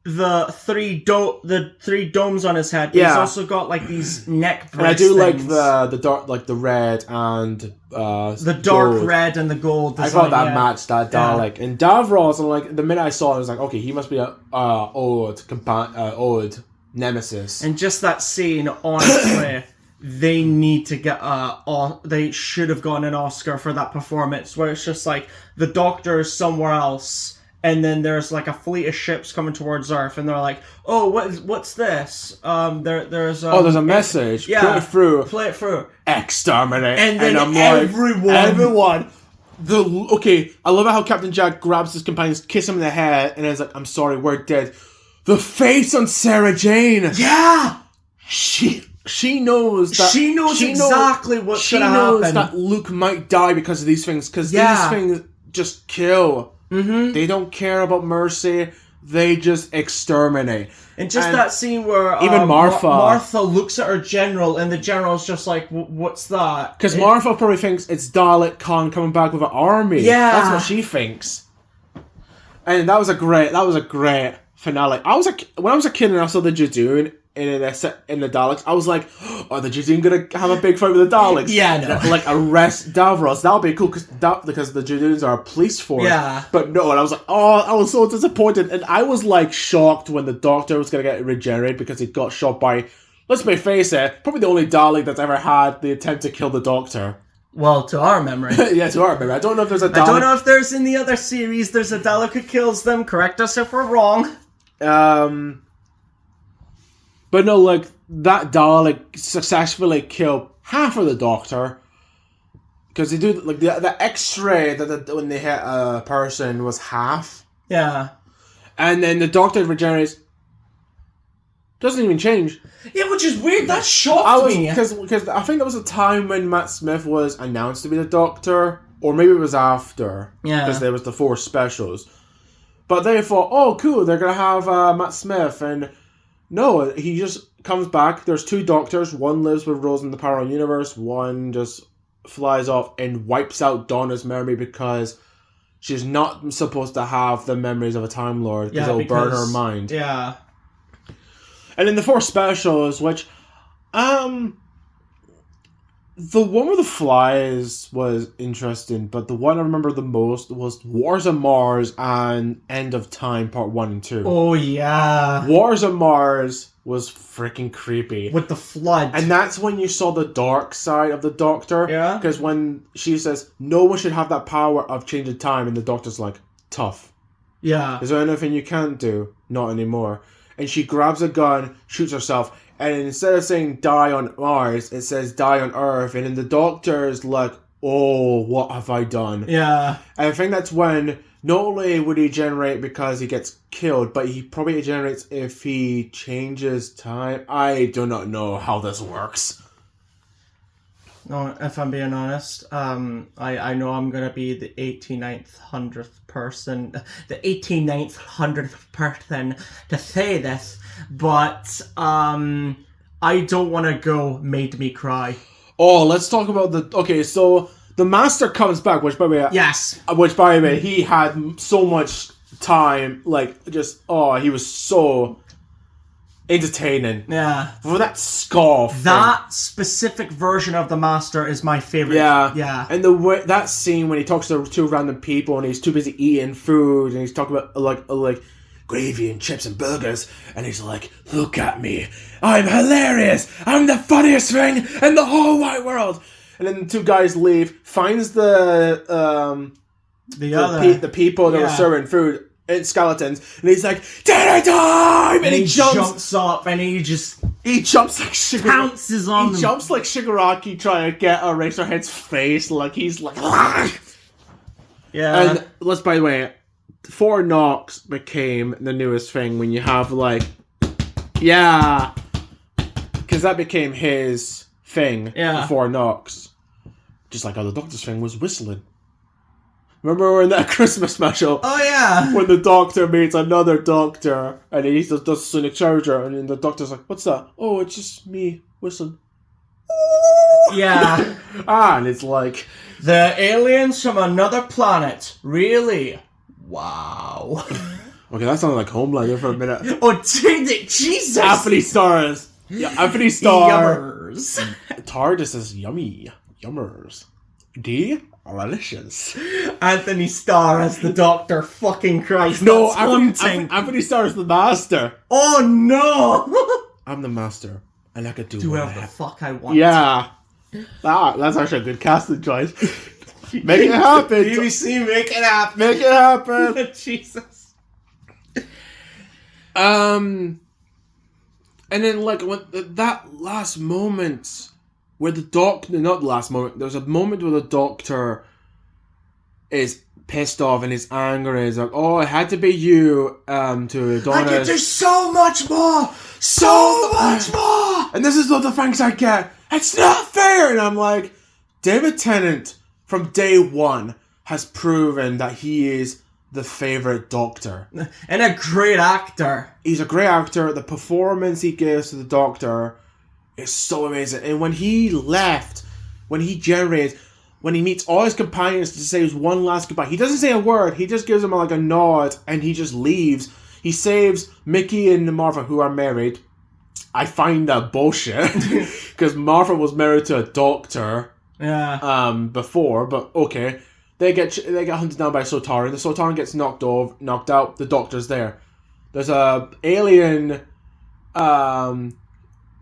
[SPEAKER 2] The three domes on his head. But
[SPEAKER 1] Yeah.
[SPEAKER 2] He's also got like these neck brace
[SPEAKER 1] And I do like
[SPEAKER 2] things.
[SPEAKER 1] the dark, like the red and
[SPEAKER 2] the dark
[SPEAKER 1] gold.
[SPEAKER 2] red and the gold
[SPEAKER 1] I
[SPEAKER 2] design.
[SPEAKER 1] thought that matched that
[SPEAKER 2] Yeah.
[SPEAKER 1] Dalek. And Davros, and like the minute I saw it, I was like, okay, he must be a old nemesis.
[SPEAKER 2] And just that scene, honestly, they need to get they should have gotten an Oscar for that performance, where it's just like the Doctor is somewhere else, and then there's like a fleet of ships coming towards Earth, and they're like, "Oh, what's this?" There's
[SPEAKER 1] there's a message.
[SPEAKER 2] Yeah,
[SPEAKER 1] Put it through.
[SPEAKER 2] Play it through.
[SPEAKER 1] Exterminate.
[SPEAKER 2] And then
[SPEAKER 1] I'm
[SPEAKER 2] everyone.
[SPEAKER 1] Okay, I love how Captain Jack grabs his companions, kiss him in the head, and is like, "I'm sorry, we're dead." The face on Sarah Jane.
[SPEAKER 2] Yeah.
[SPEAKER 1] She knows that.
[SPEAKER 2] She knows exactly what's gonna happen.
[SPEAKER 1] She knows that Luke might die because of these things. Because
[SPEAKER 2] Yeah.
[SPEAKER 1] these things just kill.
[SPEAKER 2] Mm-hmm.
[SPEAKER 1] They don't care about mercy. They just exterminate.
[SPEAKER 2] And that scene where
[SPEAKER 1] even Martha
[SPEAKER 2] Martha looks at her general, and the general's just like, "What's that?"
[SPEAKER 1] Because Martha probably thinks it's Dalek Khan coming back with an army.
[SPEAKER 2] Yeah.
[SPEAKER 1] That's what she thinks. And that was a great finale. When I was a kid and I saw the Jadoon in the Daleks, I was like, "Are the Jadoon gonna have a big fight with the Daleks?"
[SPEAKER 2] Yeah, no.
[SPEAKER 1] Like arrest Davros. That would be cool because the Jadoons are a police force.
[SPEAKER 2] Yeah.
[SPEAKER 1] But no, and I was like, I was so disappointed, and I was like shocked when the Doctor was gonna get regenerated because he got shot by, let's face it, probably the only Dalek that's ever had the attempt to kill the Doctor.
[SPEAKER 2] Well, to our memory.
[SPEAKER 1] Yeah, to our memory. I don't know if there's a Dalek.
[SPEAKER 2] I don't know if there's in the other series. There's a Dalek who kills them. Correct us if we're wrong.
[SPEAKER 1] But no, like, that Dalek successfully killed half of the Doctor. Because they do, like, the X-ray that when they hit a person was half.
[SPEAKER 2] Yeah.
[SPEAKER 1] And then the Doctor regenerates. Doesn't even change.
[SPEAKER 2] Yeah, which is weird. That shocked me.
[SPEAKER 1] Because I think there was a time when Matt Smith was announced to be the Doctor. Or maybe it was after.
[SPEAKER 2] Yeah.
[SPEAKER 1] Because there was the 4 specials. But they thought, oh, cool, they're going to have Matt Smith. And no, he just comes back. There's 2 Doctors. One lives with Rose in the parallel universe. One just flies off and wipes out Donna's memory because she's not supposed to have the memories of a Time Lord because it'll burn her mind.
[SPEAKER 2] Yeah.
[SPEAKER 1] And in the 4 specials, which, the one with the flies was interesting, but the one I remember the most was Wars on Mars and End of Time Part 1 and 2.
[SPEAKER 2] Oh, yeah.
[SPEAKER 1] Wars on Mars was freaking creepy.
[SPEAKER 2] With the flood.
[SPEAKER 1] And that's when you saw the dark side of the Doctor.
[SPEAKER 2] Yeah.
[SPEAKER 1] Because when she says, no one should have that power of changing time, and the Doctor's like, tough.
[SPEAKER 2] Yeah.
[SPEAKER 1] Is there anything you can't do? Not anymore. And she grabs a gun, shoots herself, and instead of saying die on Mars, it says die on Earth. And then the Doctor's like, oh, what have I done?
[SPEAKER 2] Yeah.
[SPEAKER 1] And I think that's when not only would he generate because he gets killed, but he probably generates if he changes time. I do not know how this works.
[SPEAKER 2] No, if I'm being honest, I know I'm gonna be the 100th person to say this, but I don't want to go made me cry.
[SPEAKER 1] Oh, let's talk about okay, so the Master comes back, which by the way,
[SPEAKER 2] Yes.
[SPEAKER 1] Which by the way, he had so much time, like he was so entertaining.
[SPEAKER 2] Yeah.
[SPEAKER 1] For that scarf.
[SPEAKER 2] That specific version of the Master is my favorite.
[SPEAKER 1] Yeah.
[SPEAKER 2] Yeah.
[SPEAKER 1] And the way that scene when he talks to 2 random people and he's too busy eating food and he's talking about like gravy and chips and burgers and he's like, look at me, I'm hilarious, I'm the funniest thing in the whole wide world. And then the 2 guys leave, finds the people that were serving food, skeletons, and he's like, dinner time! And he jumps
[SPEAKER 2] up and he just
[SPEAKER 1] jumps like
[SPEAKER 2] pounces on them.
[SPEAKER 1] He jumps like Shigaraki trying to get Eraserhead's face, like he's like,
[SPEAKER 2] yeah.
[SPEAKER 1] And by the way, Fort Knox became the newest thing when you have like, yeah, because that became his thing.
[SPEAKER 2] Yeah.
[SPEAKER 1] Fort Knox, just like how the Doctor's thing was whistling. Remember in that Christmas special?
[SPEAKER 2] Oh yeah.
[SPEAKER 1] When the Doctor meets another Doctor and he does Sonic Charger, and then the Doctor's like, "What's that?" "Oh, it's just me whistling."
[SPEAKER 2] Yeah.
[SPEAKER 1] And it's like,
[SPEAKER 2] The aliens from another planet. Really? Wow.
[SPEAKER 1] okay, that sounded like Homelander for a minute.
[SPEAKER 2] Oh, did it? Jesus.
[SPEAKER 1] Anthony Stars. Yeah, Anthony Star.
[SPEAKER 2] Yummers.
[SPEAKER 1] TARDIS is yummy. Yummers. Delicious.
[SPEAKER 2] Anthony Starr as the Doctor. Fucking Christ.
[SPEAKER 1] No,
[SPEAKER 2] that's haunting.
[SPEAKER 1] Anthony Starr is the master.
[SPEAKER 2] Oh no.
[SPEAKER 1] I'm the master. And I could do
[SPEAKER 2] Do
[SPEAKER 1] what I
[SPEAKER 2] whatever the
[SPEAKER 1] have.
[SPEAKER 2] fuck I want.
[SPEAKER 1] Yeah. That's actually a good casting choice. Make it happen.
[SPEAKER 2] BBC, make it happen.
[SPEAKER 1] Make it happen.
[SPEAKER 2] Jesus.
[SPEAKER 1] And then like when that last moment where the Doctor, not the last moment, there's a moment where the Doctor is pissed off and his anger is like, "Oh, it had to be you, to Adonis."
[SPEAKER 2] I get there's so much more. So much more.
[SPEAKER 1] And this is all the thanks I get. It's not fair. And I'm like, David Tennant from day one has proven that he is the favorite Doctor.
[SPEAKER 2] And a great actor.
[SPEAKER 1] He's a great actor. The performance he gives to the Doctor is so amazing. And when he left, when he meets all his companions to say his one last goodbye, he doesn't say a word. He just gives them like a nod and he just leaves. He saves Mickey and Martha, who are married. I find that bullshit because Martha was married to a doctor.
[SPEAKER 2] Yeah.
[SPEAKER 1] Before, but okay. They get hunted down by Sotaran. The Sotaran gets knocked out. The Doctor's there. There's a alien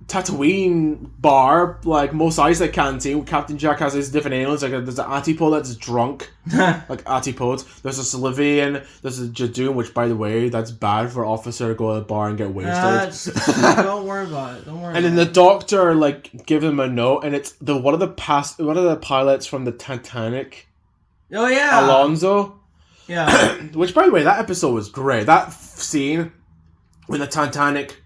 [SPEAKER 1] Tatooine bar, like Mos Eisley canteen. Captain Jack has his different aliens. Like there's an Antipode that's drunk, like Antipodes. There's a Slavian. There's a Jadoon, which by the way, that's bad for Officer to go to a bar and get wasted.
[SPEAKER 2] Don't worry about it. Don't worry.
[SPEAKER 1] And then the Doctor like gives him a note, and it's one of the pilots from the Titanic.
[SPEAKER 2] Oh yeah,
[SPEAKER 1] Alonso.
[SPEAKER 2] Yeah.
[SPEAKER 1] Which by the way, that episode was great. That scene when the Titanic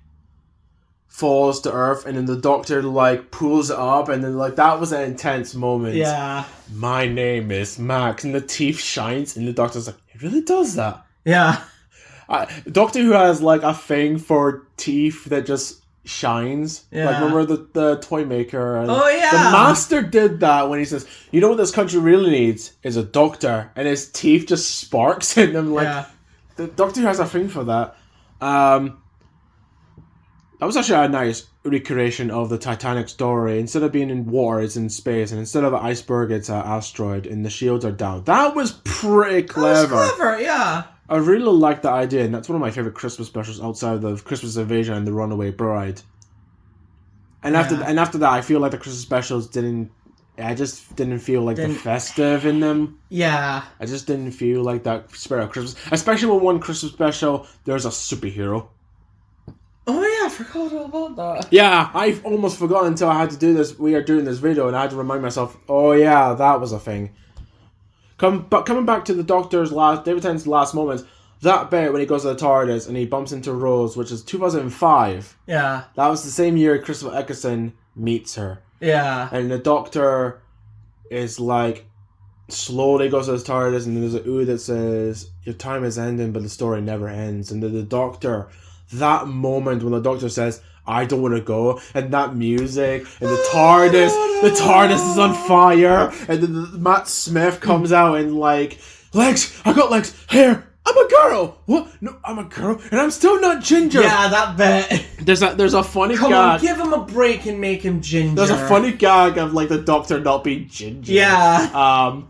[SPEAKER 1] falls to Earth, and then the Doctor like pulls it up, and then like that was an intense moment.
[SPEAKER 2] Yeah.
[SPEAKER 1] My name is Max, and the teeth shines, and the Doctor's like, it really does that.
[SPEAKER 2] Yeah.
[SPEAKER 1] Doctor Who has like a thing for teeth that just shines.
[SPEAKER 2] Yeah.
[SPEAKER 1] Like remember the toy maker? And
[SPEAKER 2] Oh yeah.
[SPEAKER 1] the Master did that when he says, "You know what this country really needs is a doctor," and his teeth just sparks, and I'm like,
[SPEAKER 2] Yeah.
[SPEAKER 1] the Doctor Who has a thing for that. That was actually a nice recreation of the Titanic story. Instead of being in water, it's in space, and instead of an iceberg, it's an asteroid, and the shields are down. That was pretty clever.
[SPEAKER 2] That was clever, yeah.
[SPEAKER 1] I really like that idea, and that's one of my favorite Christmas specials outside of the Christmas Invasion and the Runaway Bride. And after that, I feel like the Christmas specials I just didn't feel like the festive in them.
[SPEAKER 2] Yeah.
[SPEAKER 1] I just didn't feel like that spirit of Christmas. Especially when one Christmas special, there's a superhero.
[SPEAKER 2] Oh yeah, I forgot all about that.
[SPEAKER 1] Yeah, I almost forgot until I had to do this. We are doing this video, and I had to remind myself, oh yeah, that was a thing. Coming back to the Doctor's David Tennant's last moments, that bit when he goes to the TARDIS and he bumps into Rose, which is 2005.
[SPEAKER 2] Yeah.
[SPEAKER 1] That was the same year Christopher Eccleston meets her.
[SPEAKER 2] Yeah.
[SPEAKER 1] And the Doctor is like, slowly goes to the TARDIS, and there's a ooh that says, your time is ending, but the story never ends. And then the Doctor, that moment when the Doctor says, I don't want to go, and that music, and the TARDIS is on fire, and then Matt Smith comes out and like, legs, I got legs, hair, I'm a girl. What? No, I'm a girl, and I'm still not ginger.
[SPEAKER 2] Yeah, that bit.
[SPEAKER 1] There's a funny
[SPEAKER 2] Come
[SPEAKER 1] gag.
[SPEAKER 2] on, give him a break and make him ginger.
[SPEAKER 1] There's a funny gag of like the Doctor not being ginger.
[SPEAKER 2] Yeah.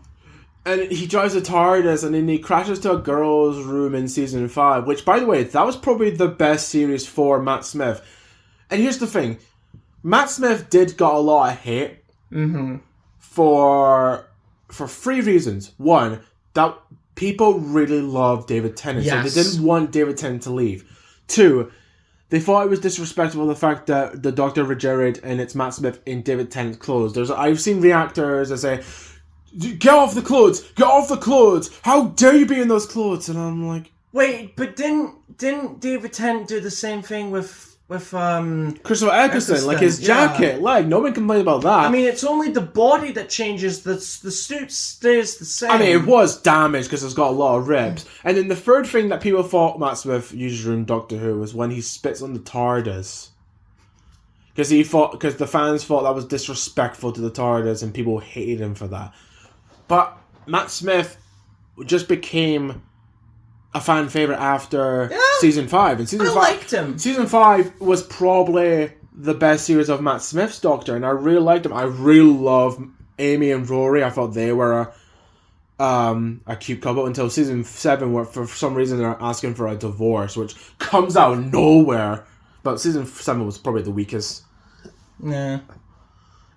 [SPEAKER 1] And he drives a TARDIS, and then he crashes to a girl's room in season 5. Which, by the way, that was probably the best series for Matt Smith. And here's the thing, Matt Smith did got a lot of hate.
[SPEAKER 2] Mm-hmm.
[SPEAKER 1] For 3 reasons. One, that people really loved David Tennant, so they didn't want David Tennant to leave. 2, they thought it was disrespectful the fact that the Doctor regenerated and it's Matt Smith in David Tennant's clothes. I've seen reactors that say, get off the clothes! Get off the clothes! How dare you be in those clothes? And I'm like...
[SPEAKER 2] Wait, but didn't David Tennant do the same thing with
[SPEAKER 1] Christopher Eccleston, like his jacket, like, no one complained about that.
[SPEAKER 2] I mean, it's only the body that changes, the suit stays the same.
[SPEAKER 1] I mean, it was damaged because it's got a lot of rips. And then the third thing that people thought Matt Smith used in Doctor Who was when he spits on the TARDIS. Because the fans thought that was disrespectful to the TARDIS and people hated him for that. But Matt Smith just became a fan favorite after season 5. And
[SPEAKER 2] I liked him.
[SPEAKER 1] Season 5 was probably the best series of Matt Smith's Doctor, and I really liked him. I really loved Amy and Rory. I thought they were a cute couple until season 7, where for some reason they're asking for a divorce, which comes out of nowhere. But season 7 was probably the weakest.
[SPEAKER 2] Yeah.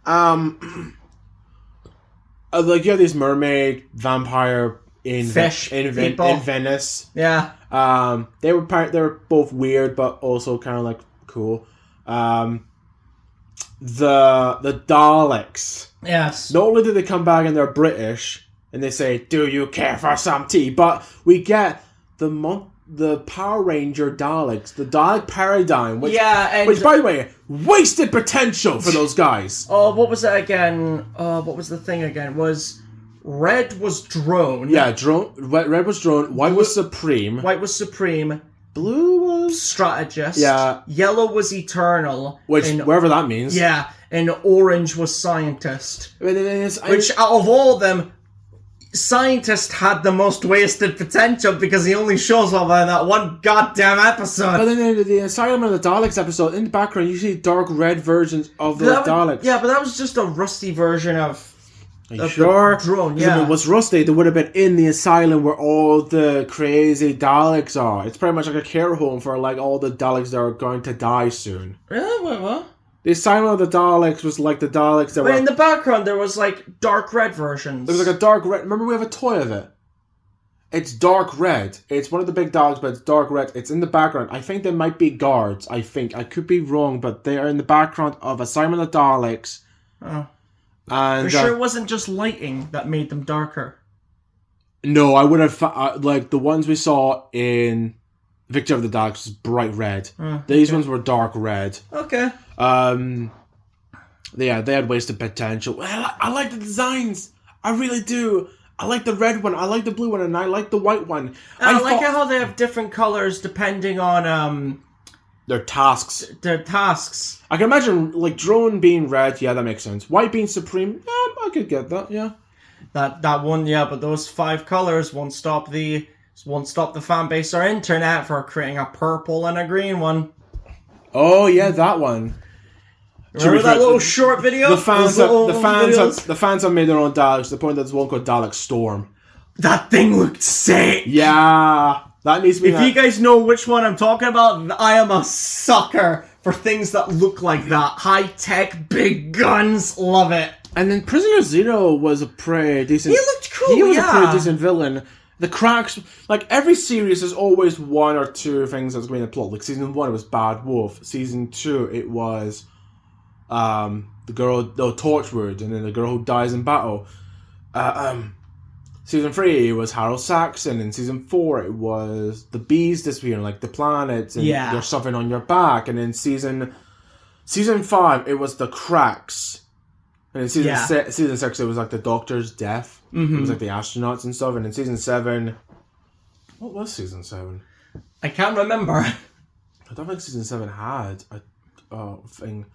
[SPEAKER 1] Like, you have these mermaid, vampire
[SPEAKER 2] Fish
[SPEAKER 1] in Venice.
[SPEAKER 2] Yeah.
[SPEAKER 1] They were both weird, but also kind of like cool. The Daleks.
[SPEAKER 2] Yes.
[SPEAKER 1] Not only do they come back and they're British and they say, "Do you care for some tea?" But we get the Power Ranger Daleks, the Dalek paradigm, which by the way, wasted potential for those guys.
[SPEAKER 2] Oh, what was it again? What was the thing again? Was Red was drone.
[SPEAKER 1] Yeah, drone. Red was drone. White was supreme.
[SPEAKER 2] White was supreme.
[SPEAKER 1] Blue was
[SPEAKER 2] strategist.
[SPEAKER 1] Yeah.
[SPEAKER 2] Yellow was eternal.
[SPEAKER 1] Which, wherever that means.
[SPEAKER 2] Yeah. And orange was scientist.
[SPEAKER 1] Which,
[SPEAKER 2] out of all of them, scientist had the most wasted potential because he only shows up in that one goddamn episode.
[SPEAKER 1] But then in the Asylum of the Daleks episode, in the background, you see dark red versions of the Daleks.
[SPEAKER 2] Yeah, but that was just a rusty version of...
[SPEAKER 1] Are you sure?
[SPEAKER 2] Drone,
[SPEAKER 1] yeah. If it was rusty, they would have been in the asylum where all the crazy Daleks are. It's pretty much like a care home for like all the Daleks that are going to die soon.
[SPEAKER 2] Really? Wait, what?
[SPEAKER 1] The Asylum of the Daleks was like the Daleks that were...
[SPEAKER 2] But in the background, there was like dark red versions.
[SPEAKER 1] There was like a dark red... Remember, we have a toy of it. It's dark red. It's one of the big Daleks, but it's dark red. It's in the background. I think they might be guards. I think. I could be wrong, but they are in the background of Asylum of the Daleks.
[SPEAKER 2] Oh.
[SPEAKER 1] And,
[SPEAKER 2] for sure it wasn't just lighting that made them darker.
[SPEAKER 1] No, I would have... like, the ones we saw in Victory of the Daleks was bright red. These ones were dark red.
[SPEAKER 2] Okay.
[SPEAKER 1] Yeah, they had wasted potential. I like the designs. I really do. I like the red one. I like the blue one, and I like the white one.
[SPEAKER 2] I like how they have different colors depending on
[SPEAKER 1] their tasks. I can imagine like drone being red. Yeah, that makes sense. White being supreme. Yeah, I could get that. Yeah.
[SPEAKER 2] That one. Yeah, but those 5 colors won't stop the fan base or internet for creating a purple and a green one.
[SPEAKER 1] Oh yeah, that one.
[SPEAKER 2] Remember that little short video?
[SPEAKER 1] The fans have made their own Daleks to the point that there's one called Dalek Storm.
[SPEAKER 2] That thing looked sick!
[SPEAKER 1] Yeah. That needs to be...
[SPEAKER 2] If you guys know which one I'm talking about, I am a sucker for things that look like that. High-tech, big guns, love it.
[SPEAKER 1] And then Prisoner Zero was a pretty decent...
[SPEAKER 2] He looked cool,
[SPEAKER 1] He was a pretty decent villain. The cracks... Like, every series, there's always 1 or 2 things that's going to plot. Like, season 1, it was Bad Wolf. Season 2, it was... the girl, Torchwood, and then the girl who dies in battle. Season 3 it was Harold Saxon, and season 4 it was the bees disappearing, like the planets, and there's something on your back. And then season 5 it was the cracks, and then season 6 it was like the Doctor's death. It was like the astronauts and stuff. And then season 7, what was season 7?
[SPEAKER 2] I can't remember.
[SPEAKER 1] I don't think season 7 had a thing.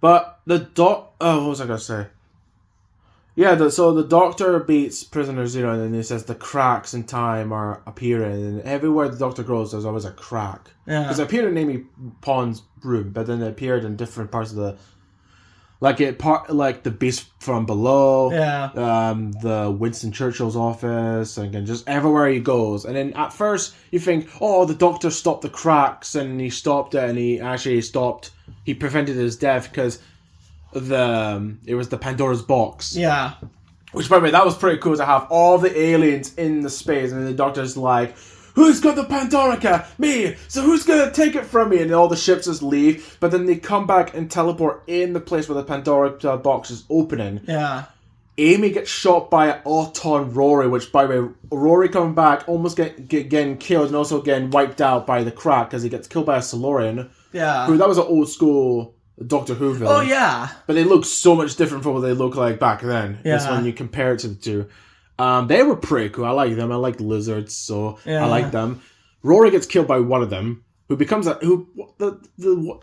[SPEAKER 1] But what was I gonna say? Yeah, so the Doctor beats Prisoner Zero, and then he says the cracks in time are appearing, and everywhere the Doctor goes, there's always a crack. Yeah. Because it appeared in Amy Pond's room, but then it appeared in different parts of the, like the Beast from Below.
[SPEAKER 2] Yeah.
[SPEAKER 1] The Winston Churchill's office, and again, just everywhere he goes. And then at first you think, oh, the Doctor stopped the cracks, and he stopped it, and he actually stopped. He prevented his death because it was the Pandora's box.
[SPEAKER 2] Yeah.
[SPEAKER 1] Which, by the way, that was pretty cool to have all the aliens in the space, and the Doctor's like, who's got the Pandorica? Me! So who's gonna take it from me? And all the ships just leave, but then they come back and teleport in the place where the Pandora box is opening.
[SPEAKER 2] Yeah.
[SPEAKER 1] Amy gets shot by Auton Rory, which, by the way, Rory coming back, almost getting killed and also getting wiped out by the crack because he gets killed by a Solarian.
[SPEAKER 2] Yeah.
[SPEAKER 1] Who, that was an old school Doctor Who villain.
[SPEAKER 2] Oh, yeah.
[SPEAKER 1] But they look so much different from what they look like back then.
[SPEAKER 2] Yeah.
[SPEAKER 1] It's when you compare it to the two. They were pretty cool. I like them. I like lizards, so I like them. Rory gets killed by one of them, who becomes the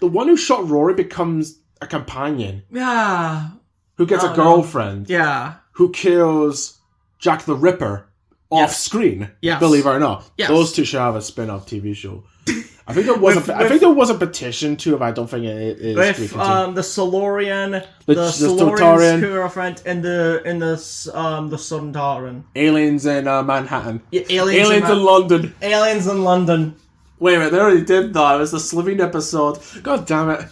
[SPEAKER 1] one who shot Rory becomes a companion.
[SPEAKER 2] Yeah.
[SPEAKER 1] Who gets a girlfriend.
[SPEAKER 2] Yeah.
[SPEAKER 1] Who kills Jack the Ripper off screen.
[SPEAKER 2] Yes.
[SPEAKER 1] Believe it or not.
[SPEAKER 2] Yes.
[SPEAKER 1] Those two should have a spin-off TV show. I think there was a petition to it, but I don't think it is.
[SPEAKER 2] With the Solarian,
[SPEAKER 1] the
[SPEAKER 2] Solarian's girlfriend, and the Sontaran.
[SPEAKER 1] Aliens in Manhattan.
[SPEAKER 2] Yeah,
[SPEAKER 1] Aliens in London.
[SPEAKER 2] Aliens in London.
[SPEAKER 1] Wait a minute, they already did that. It was the Slovene episode. God damn it.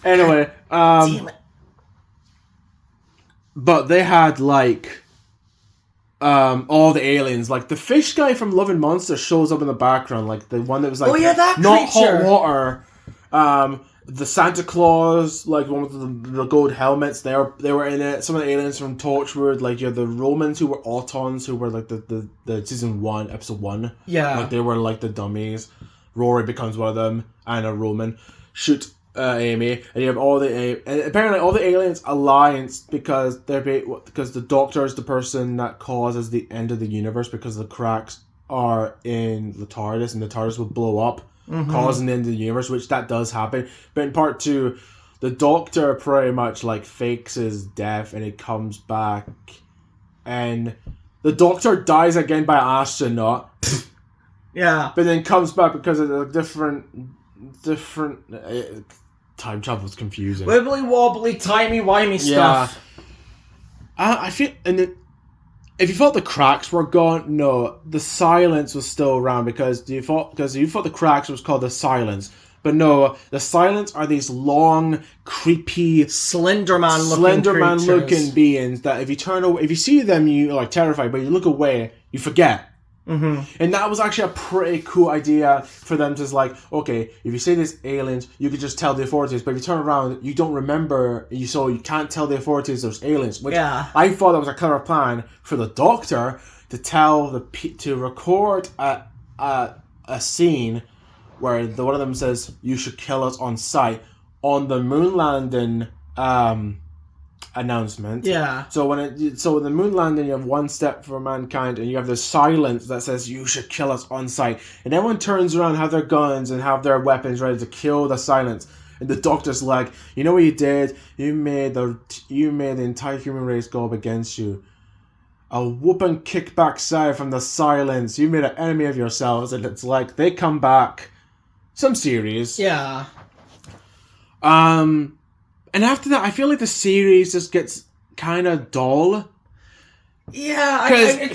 [SPEAKER 1] Anyway,
[SPEAKER 2] Damn it.
[SPEAKER 1] but they had like all the aliens, like the fish guy from Love and Monsters shows up in the background, like the one that was like
[SPEAKER 2] that
[SPEAKER 1] not
[SPEAKER 2] creature.
[SPEAKER 1] hot water. The Santa Claus, like one with the gold helmets, they were in it. Some of the aliens from Torchwood, like you have the Romans who were Autons, who were like the season 1, episode 1.
[SPEAKER 2] Yeah.
[SPEAKER 1] Like they were like the dummies. Rory becomes one of them, and a Roman shoot Amy, and you have and apparently all the aliens alliance because the Doctor is the person that causes the end of the universe because the cracks are in the TARDIS, and the TARDIS will blow up, causing the end of the universe, which that does happen. But in part 2, the Doctor pretty much like fakes his death, and he comes back, and the Doctor dies again by an astronaut.
[SPEAKER 2] Yeah.
[SPEAKER 1] But then comes back because of a different time travel is confusing.
[SPEAKER 2] Wibbly wobbly, timey-wimey stuff.
[SPEAKER 1] I feel, and if you thought the cracks were gone, no, the silence was still around because you thought the cracks was called the silence. But no, the silence are these long, creepy,
[SPEAKER 2] Slenderman
[SPEAKER 1] looking beings that if you see them, you're like terrified, but you look away, you forget.
[SPEAKER 2] Mm-hmm.
[SPEAKER 1] And that was actually a pretty cool idea for them to like, okay, if you say there's aliens, you could just tell the authorities, but if you turn around, you don't remember, so you can't tell the authorities there's aliens. Which I thought that was a clever plan for the Doctor to record a scene where one of them says, "You should kill us on sight," on the moon landing announcement.
[SPEAKER 2] Yeah.
[SPEAKER 1] So in the moon landing, you have one step for mankind, and you have the silence that says, "You should kill us on sight," and everyone turns around, have their guns and have their weapons ready to kill the silence. And the Doctor's like, "You know what you did? You made the entire human race go up against you. A whooping kickback side from the silence. You made an enemy of yourselves." And it's like they come back. Some series.
[SPEAKER 2] Yeah.
[SPEAKER 1] And after that, I feel like the series just gets kind of dull.
[SPEAKER 2] Yeah, I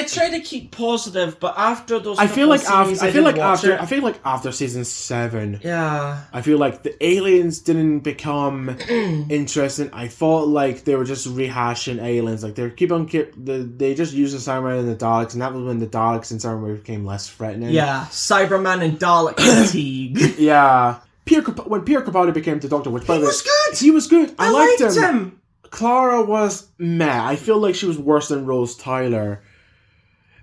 [SPEAKER 2] tried to keep positive, but after those,
[SPEAKER 1] I feel like after season 7,
[SPEAKER 2] yeah,
[SPEAKER 1] I feel like the aliens didn't become interesting. I thought like they were just rehashing aliens, like they just used the Cybermen and the Daleks, and that was when the Daleks and Cybermen became less threatening.
[SPEAKER 2] Yeah, Cyberman and Dalek fatigue.
[SPEAKER 1] Yeah, when Pierre Capaldi became the Doctor, which by the way,
[SPEAKER 2] he was good.
[SPEAKER 1] I liked him. Clara was meh. I feel like she was worse than Rose Tyler.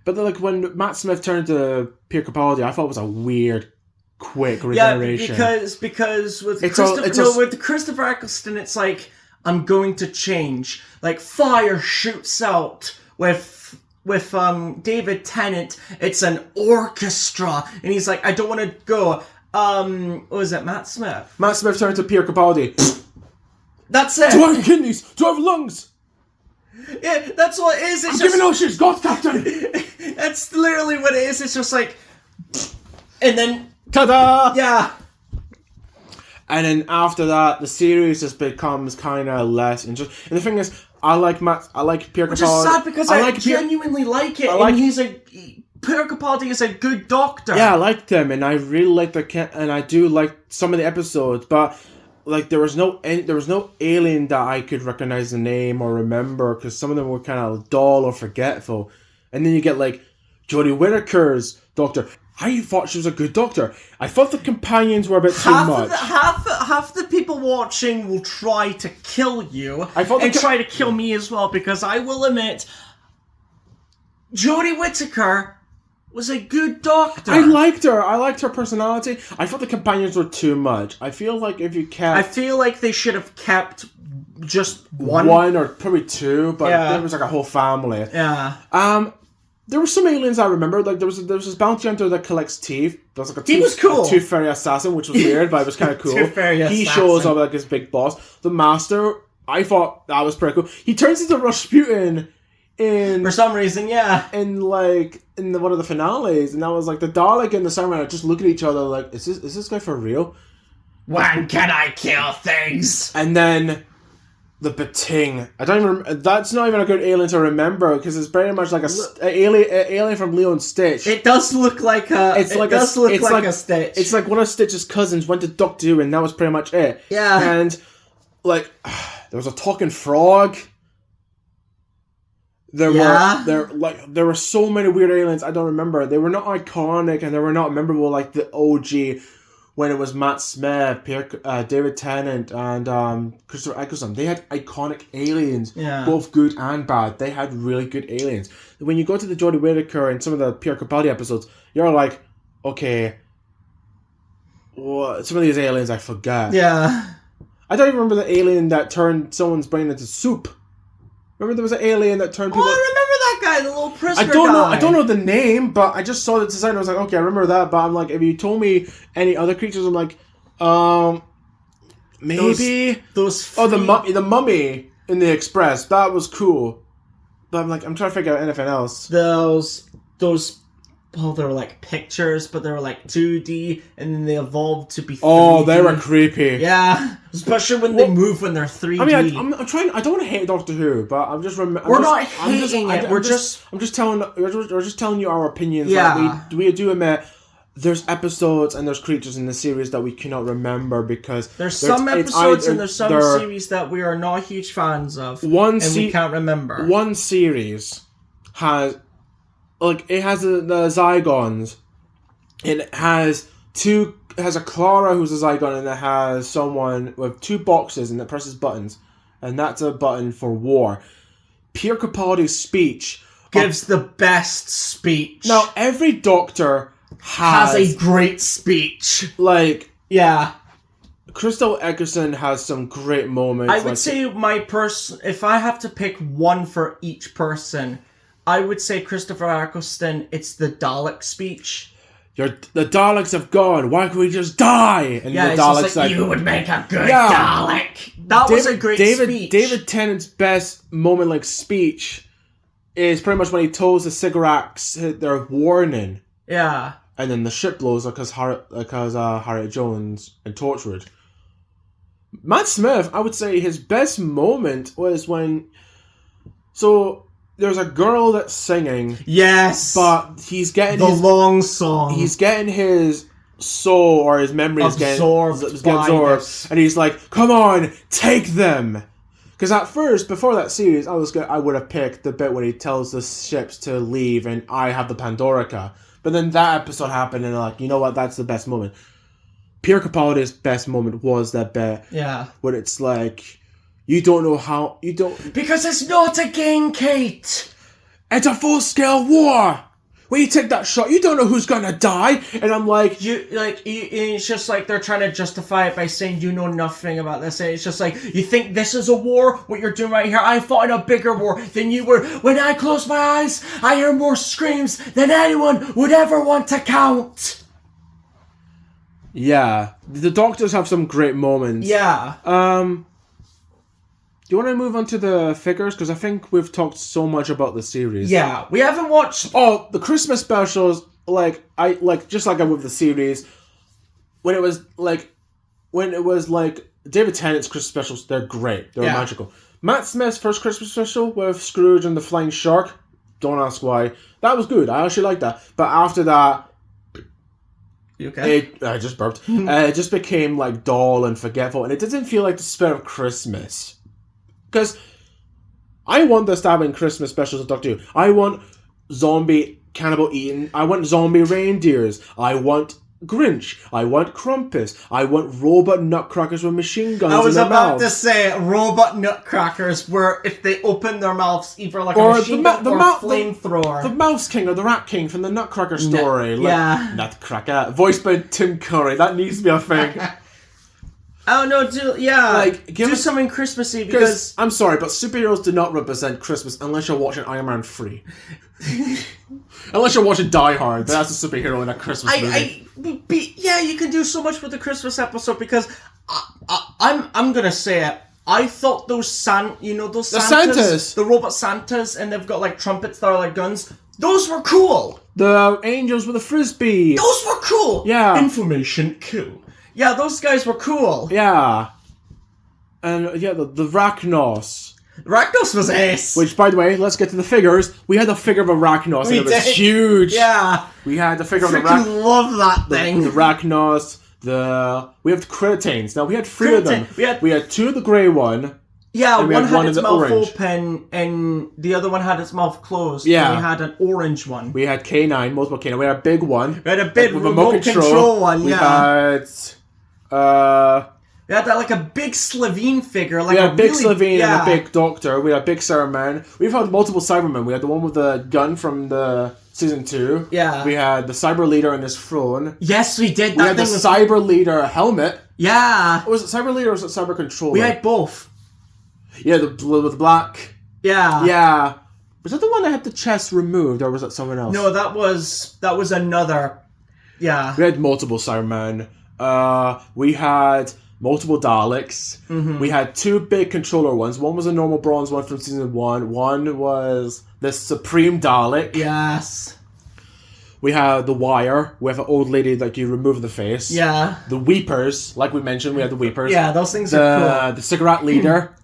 [SPEAKER 1] But then, like when Matt Smith turned to Pierre Capaldi, I thought it was a weird, quick regeneration.
[SPEAKER 2] Yeah, because with Christopher Eccleston, it's like, I'm going to change. Like fire shoots out. With David Tennant, it's an orchestra, and he's like, I don't want to go. What was it, Matt Smith?
[SPEAKER 1] Matt Smith turned to Pierre Capaldi.
[SPEAKER 2] That's it.
[SPEAKER 1] Do I have kidneys? Do I have lungs?
[SPEAKER 2] Yeah, that's what it is.
[SPEAKER 1] I'm giving no shit. God, Captain.
[SPEAKER 2] That's literally what it is. It's just like, and then
[SPEAKER 1] ta-da!
[SPEAKER 2] Yeah.
[SPEAKER 1] And then after that, the series just becomes kind of less interesting. And the thing is, I like Pierre Capaldi. Which is
[SPEAKER 2] sad because I genuinely like it. Pierre Capaldi is a good Doctor.
[SPEAKER 1] Yeah, I liked him, and I really liked and I do like some of the episodes, but. Like there was no alien that I could recognize the name or remember because some of them were kind of dull or forgetful, and then you get like Jodie Whittaker's Doctor. I thought she was a good Doctor. I thought the companions were a bit too much.
[SPEAKER 2] Half the people watching will try to kill you
[SPEAKER 1] I thought
[SPEAKER 2] and try to kill me as well, because I will admit, Jodie Whittaker was a good doctor.
[SPEAKER 1] I liked her. I liked her personality. I thought the companions were too much. I feel like if you kept...
[SPEAKER 2] I feel like they should have kept just one.
[SPEAKER 1] One or probably two, but
[SPEAKER 2] Yeah.
[SPEAKER 1] there was like a whole family.
[SPEAKER 2] Yeah.
[SPEAKER 1] There were some aliens I remember. Like there was this bounty hunter that collects teeth. There was like
[SPEAKER 2] He was cool.
[SPEAKER 1] a tooth fairy assassin, which was weird, but it was kind of cool.
[SPEAKER 2] Tooth fairy
[SPEAKER 1] He
[SPEAKER 2] assassin.
[SPEAKER 1] shows up like his big boss. The Master, I thought that was pretty cool. He turns into Rasputin
[SPEAKER 2] For some reason, yeah.
[SPEAKER 1] in one of the finales, and I was like the Dalek and the Samurai are just looking at each other like, is this guy for real?
[SPEAKER 2] When can I kill things?
[SPEAKER 1] And then the Bating. I don't even. That's not even a good alien to remember because it's very much like a alien from Lilo and Stitch.
[SPEAKER 2] It does look like a.
[SPEAKER 1] It's like
[SPEAKER 2] does
[SPEAKER 1] a,
[SPEAKER 2] look
[SPEAKER 1] it's
[SPEAKER 2] like
[SPEAKER 1] like
[SPEAKER 2] a Stitch.
[SPEAKER 1] It's like one of Stitch's cousins went to Doctor Who, and that was pretty much it.
[SPEAKER 2] Yeah.
[SPEAKER 1] And like, there was a talking frog. There were so many weird aliens I don't remember. They were not iconic and they were not memorable like the OG when it was Matt Smith, David Tennant, and Christopher Eccleston. They had iconic aliens, both good and bad. They had really good aliens. When you go to the Jodie Whittaker and some of the Pierre Capaldi episodes, you're like, okay, some of these aliens I forgot.
[SPEAKER 2] Yeah.
[SPEAKER 1] I don't even remember the alien that turned someone's brain into soup. Remember there was an alien that turned people...
[SPEAKER 2] Oh, I remember that guy, the little prisoner
[SPEAKER 1] I don't know the name, but I just saw the design and I was like, okay, I remember that, but I'm like, if you told me any other creatures, I'm like, maybe... the mummy in the Express, that was cool. But I'm like, I'm trying to figure out anything else.
[SPEAKER 2] Those well, they were like pictures, but they were like 2D, and then they evolved to be 3D.
[SPEAKER 1] Oh, they were creepy.
[SPEAKER 2] Yeah, especially when they move when they're 3D.
[SPEAKER 1] I mean, I'm trying. I don't want to hate Doctor Who, but I'm just.
[SPEAKER 2] We're not hating it. We're just
[SPEAKER 1] telling you our opinions.
[SPEAKER 2] Yeah.
[SPEAKER 1] Like we do admit there's episodes and there's creatures in the series that we cannot remember because
[SPEAKER 2] there's some episodes and there's some series that we are not huge fans of. We can't remember.
[SPEAKER 1] One series has. Like, it has the Zygons, and it has a Clara who's a Zygon, and it has someone with two boxes, and it presses buttons, and that's a button for war. Pierre Capaldi's speech
[SPEAKER 2] gives the best speech.
[SPEAKER 1] Now, every Doctor has
[SPEAKER 2] a great speech.
[SPEAKER 1] Like,
[SPEAKER 2] yeah.
[SPEAKER 1] Crystal Eccleston has some great moments.
[SPEAKER 2] I would say if I have to pick one for each person, I would say Christopher Eccleston, it's the Dalek speech.
[SPEAKER 1] The Daleks have gone, why can't we just die? And
[SPEAKER 2] the
[SPEAKER 1] Daleks
[SPEAKER 2] like, you would make a good Dalek. That was a great speech.
[SPEAKER 1] David Tennant's best moment, like, speech is pretty much when he tells the cigarettes their warning.
[SPEAKER 2] Yeah.
[SPEAKER 1] And then the ship blows up because Harriet Jones and Torchwood. Matt Smith, I would say his best moment was when... So... There's a girl that's singing.
[SPEAKER 2] Yes.
[SPEAKER 1] But he's getting
[SPEAKER 2] the long song.
[SPEAKER 1] He's getting his soul or his memory is getting absorbed. And he's like, come on, take them. Because at first, before that series, I would have picked the bit when he tells the ships to leave and I have the Pandorica. But then that episode happened and I'm like, you know what, that's the best moment. Pierre Capaldi's best moment was that bit.
[SPEAKER 2] Yeah.
[SPEAKER 1] Where it's like... You don't know how... You don't...
[SPEAKER 2] Because it's not a game, Kate!
[SPEAKER 1] It's a full-scale war! When you take that shot, you don't know who's gonna die! And I'm like...
[SPEAKER 2] It's just like they're trying to justify it by saying you know nothing about this. It's just like, you think this is a war? What you're doing right here? I fought in a bigger war than you were. When I close my eyes, I hear more screams than anyone would ever want to count!
[SPEAKER 1] Yeah. The Doctors have some great moments.
[SPEAKER 2] Yeah.
[SPEAKER 1] Do you want to move on to the figures? Because I think we've talked so much about the series.
[SPEAKER 2] Yeah, we haven't watched...
[SPEAKER 1] Oh, the Christmas specials, just like with the series, when it was David Tennant's Christmas specials, they're great. They're magical. Matt Smith's first Christmas special with Scrooge and the Flying Shark, don't ask why, that was good. I actually liked that. But after that...
[SPEAKER 2] You okay?
[SPEAKER 1] I just burped. It just became, like, dull and forgetful, and it didn't feel like the spirit of Christmas. Because I want the stabbing Christmas specials of Doctor Who. I want zombie cannibal eating. I want zombie reindeers. I want Grinch. I want Krampus. I want robot nutcrackers with machine guns
[SPEAKER 2] I was
[SPEAKER 1] in their
[SPEAKER 2] about to
[SPEAKER 1] mouths.
[SPEAKER 2] say robot nutcrackers, where if they open their mouths, either like
[SPEAKER 1] Or
[SPEAKER 2] a machine
[SPEAKER 1] the
[SPEAKER 2] gun or
[SPEAKER 1] mouth-
[SPEAKER 2] flamethrower.
[SPEAKER 1] The Mouse King or the Rat King from the Nutcracker story.
[SPEAKER 2] yeah.
[SPEAKER 1] Nutcracker. Voiced by Tim Curry. That needs to be a thing.
[SPEAKER 2] Oh no,
[SPEAKER 1] Give
[SPEAKER 2] do
[SPEAKER 1] us-
[SPEAKER 2] something Christmassy
[SPEAKER 1] Because,
[SPEAKER 2] because
[SPEAKER 1] I'm sorry, but superheroes do not represent Christmas unless you're watching Iron Man 3. Unless you're watching Die Hard, that's a superhero in a Christmas movie.
[SPEAKER 2] yeah, you can do so much with the Christmas episode because I'm gonna say it. I thought those those
[SPEAKER 1] Santas.
[SPEAKER 2] the robot Santas, and they've got like trumpets that are like guns. Those were cool.
[SPEAKER 1] The angels with a frisbee.
[SPEAKER 2] Those were cool.
[SPEAKER 1] Yeah.
[SPEAKER 2] Information cool. Yeah, those guys were cool.
[SPEAKER 1] Yeah. And yeah, the Arachnos.
[SPEAKER 2] Rakdos was ace.
[SPEAKER 1] Which, by the way, let's get to the figures. We had the figure of Arachnos, and
[SPEAKER 2] We
[SPEAKER 1] it was
[SPEAKER 2] did.
[SPEAKER 1] huge.
[SPEAKER 2] Yeah.
[SPEAKER 1] We had the figure of
[SPEAKER 2] Freaking love that thing.
[SPEAKER 1] the Arachnos. We have the Crititanes. Now we had three of them.
[SPEAKER 2] Crittane.
[SPEAKER 1] We had two of the grey one.
[SPEAKER 2] Yeah,
[SPEAKER 1] And we
[SPEAKER 2] one
[SPEAKER 1] had
[SPEAKER 2] had
[SPEAKER 1] one
[SPEAKER 2] its
[SPEAKER 1] of the
[SPEAKER 2] mouth
[SPEAKER 1] orange.
[SPEAKER 2] open and the other one had its mouth closed.
[SPEAKER 1] Yeah.
[SPEAKER 2] And we had an orange one.
[SPEAKER 1] We had K9, multiple K9. We had a big one.
[SPEAKER 2] We had a big
[SPEAKER 1] with
[SPEAKER 2] remote control one,
[SPEAKER 1] We
[SPEAKER 2] yeah.
[SPEAKER 1] had
[SPEAKER 2] We had that like a big Slovene figure. Like
[SPEAKER 1] we had a big
[SPEAKER 2] really,
[SPEAKER 1] Slovene
[SPEAKER 2] yeah.
[SPEAKER 1] and a big Doctor. We had a big Cyberman. We've had multiple Cybermen. We had the one with the gun from the season 2.
[SPEAKER 2] Yeah.
[SPEAKER 1] We had the Cyber Leader on his throne.
[SPEAKER 2] Yes, we did.
[SPEAKER 1] We
[SPEAKER 2] That
[SPEAKER 1] had the
[SPEAKER 2] thing was...
[SPEAKER 1] Cyber Leader helmet.
[SPEAKER 2] Yeah.
[SPEAKER 1] Was it Cyber Leader or was it Cyber Controller?
[SPEAKER 2] We had both.
[SPEAKER 1] Yeah, the blue with the black.
[SPEAKER 2] Yeah.
[SPEAKER 1] Yeah. Was that the one that had the chest removed, or was that someone else?
[SPEAKER 2] No, that was another. Yeah.
[SPEAKER 1] We had multiple Cybermen. We had multiple Daleks.
[SPEAKER 2] Mm-hmm.
[SPEAKER 1] We had two big controller ones. One was a normal bronze one from season 1. One was the Supreme Dalek.
[SPEAKER 2] Yes.
[SPEAKER 1] We had the Wire with an old lady that you remove the face.
[SPEAKER 2] Yeah.
[SPEAKER 1] The Weepers, like we mentioned, we had the Weepers.
[SPEAKER 2] Yeah, those things are cool.
[SPEAKER 1] The Cigarette Leader.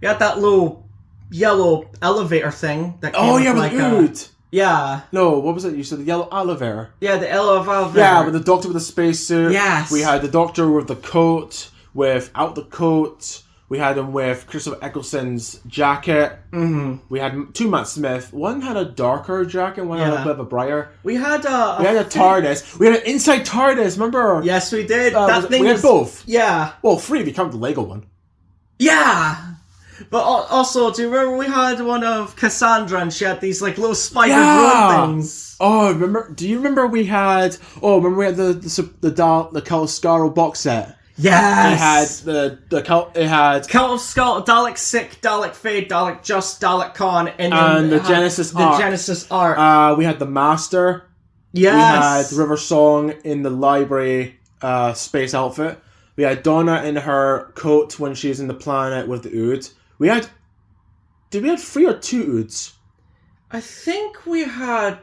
[SPEAKER 2] We had that little yellow elevator thing that came with
[SPEAKER 1] with
[SPEAKER 2] like
[SPEAKER 1] the Ood.
[SPEAKER 2] Yeah.
[SPEAKER 1] No, what was it? You said the yellow elevator.
[SPEAKER 2] Yeah, the elevator.
[SPEAKER 1] Yeah, with the Doctor with the spacesuit.
[SPEAKER 2] Yes.
[SPEAKER 1] We had the Doctor with the coat, without the coat. We had him with Christopher Eccleston's jacket.
[SPEAKER 2] Mm-hmm.
[SPEAKER 1] We had two Matt Smith. One had a darker jacket, one had a
[SPEAKER 2] Yeah.
[SPEAKER 1] bit of a brighter.
[SPEAKER 2] We had
[SPEAKER 1] We had a TARDIS. We had an inside TARDIS, remember?
[SPEAKER 2] Yes, we did.
[SPEAKER 1] We had both.
[SPEAKER 2] Yeah.
[SPEAKER 1] Well, 3 if you count the Lego one.
[SPEAKER 2] Yeah. But also, do you remember we had one of Cassandra and she had these like little spider
[SPEAKER 1] Yeah.
[SPEAKER 2] drone things?
[SPEAKER 1] Oh, do you remember we had... Oh, remember we had the Calascaro box set?
[SPEAKER 2] Yes.
[SPEAKER 1] It had
[SPEAKER 2] Count of Skull, Dalek Sick, Dalek Fade, Dalek Just, Dalek Khan, and then
[SPEAKER 1] the
[SPEAKER 2] it had
[SPEAKER 1] Genesis
[SPEAKER 2] the
[SPEAKER 1] Arc.
[SPEAKER 2] Genesis Arc.
[SPEAKER 1] We had the Master.
[SPEAKER 2] Yes.
[SPEAKER 1] We had River Song in the library space outfit. We had Donna in her coat when she's in the planet with the Ood. We had... Did we have 3 or 2 Oods?
[SPEAKER 2] I think we had...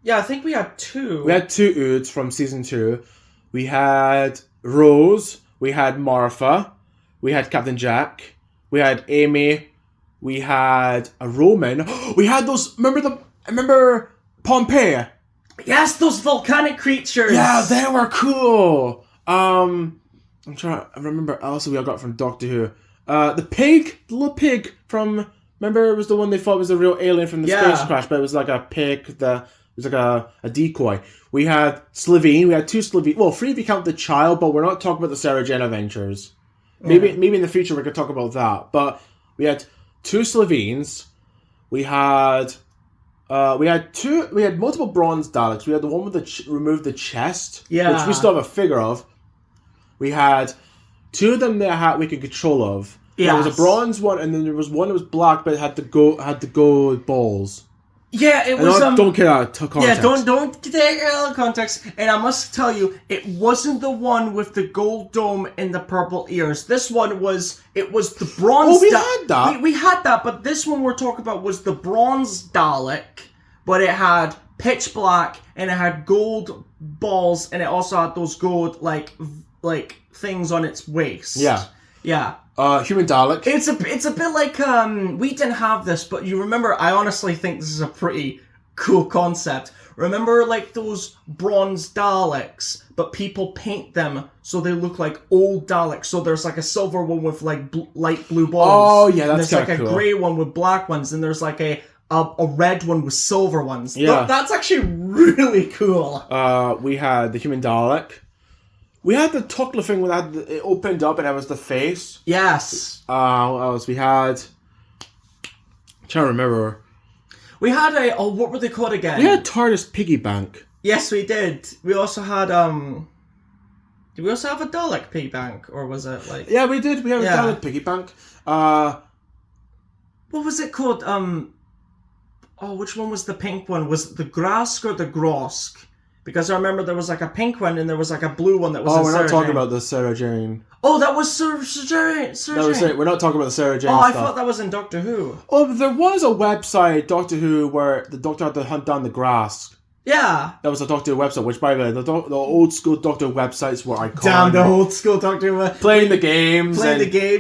[SPEAKER 2] Yeah, I think we had 2.
[SPEAKER 1] We had 2 Oods from season 2. We had Rose. We had Martha. We had Captain Jack. We had Amy. We had a Roman. We had those... Remember Pompeii?
[SPEAKER 2] Yes, those volcanic creatures!
[SPEAKER 1] Yeah, they were cool. I'm trying to remember else we all got from Doctor Who. The little pig from... Remember it was the one they thought was a real alien from the space crash, but it was like a pig, it was like a decoy. We had Slovene, we had 2 Slovene. Well, 3 if you count the child, but we're not talking about the Sarah Jane Adventures. Maybe in the future we could talk about that. But we had 2 Slovenes. We had multiple bronze Daleks. We had the one with removed the chest, which we still have a figure of. We had 2 of them that we could control of.
[SPEAKER 2] Yes.
[SPEAKER 1] There was a bronze one, and then there was one that was black, but it had the gold balls.
[SPEAKER 2] Yeah, it
[SPEAKER 1] And
[SPEAKER 2] was...
[SPEAKER 1] don't get out of context.
[SPEAKER 2] Yeah, don't take it out of context. And I must tell you, it wasn't the one with the gold dome and the purple ears. This one was... It was the bronze...
[SPEAKER 1] Oh, we had that.
[SPEAKER 2] We had that, but this one we're talking about was the bronze Dalek, but it had pitch black, and it had gold balls, and it also had those gold, like things on its waist.
[SPEAKER 1] Yeah.
[SPEAKER 2] Yeah.
[SPEAKER 1] Human Dalek.
[SPEAKER 2] It's a bit like we didn't have this, but you remember, I honestly think this is a pretty cool concept. Remember like those bronze Daleks, but people paint them so they look like old Daleks. So there's like a silver one with like light blue balls.
[SPEAKER 1] Oh yeah,
[SPEAKER 2] and
[SPEAKER 1] that's
[SPEAKER 2] there's like
[SPEAKER 1] kinda
[SPEAKER 2] a
[SPEAKER 1] cool.
[SPEAKER 2] grey one with black ones, and there's like a a red one with silver ones.
[SPEAKER 1] Yeah.
[SPEAKER 2] That's actually really cool.
[SPEAKER 1] We had the human Dalek. We had the Tukla thing where it opened up and it was the face.
[SPEAKER 2] Yes.
[SPEAKER 1] What else? We had... I'm trying to remember.
[SPEAKER 2] We had what were they called again?
[SPEAKER 1] We had TARDIS Piggy Bank.
[SPEAKER 2] Yes, we did. We also had did we also have a Dalek piggy bank, or was it like?
[SPEAKER 1] Yeah, we did. We had a
[SPEAKER 2] Yeah.
[SPEAKER 1] Dalek Piggy Bank.
[SPEAKER 2] What was it called? Oh, which one was the pink one? Was it the Grask or the Grosk? Because I remember there was like a pink one and there was like a blue one that was.
[SPEAKER 1] Oh, we're not
[SPEAKER 2] Sarah
[SPEAKER 1] talking
[SPEAKER 2] Jane.
[SPEAKER 1] about the Sarah Jane.
[SPEAKER 2] Oh, that was Sarah Jane.
[SPEAKER 1] That was it. We're not talking about the Sarah Jane
[SPEAKER 2] Oh, I
[SPEAKER 1] stuff.
[SPEAKER 2] thought that was in Doctor Who.
[SPEAKER 1] Oh, but there was a website, Doctor Who, where the Doctor had to hunt down the grass.
[SPEAKER 2] Yeah.
[SPEAKER 1] That was a Doctor Who website, which, by the way, the old school Doctor Who websites were iconic.
[SPEAKER 2] Damn the old school Doctor Who.
[SPEAKER 1] Playing the games,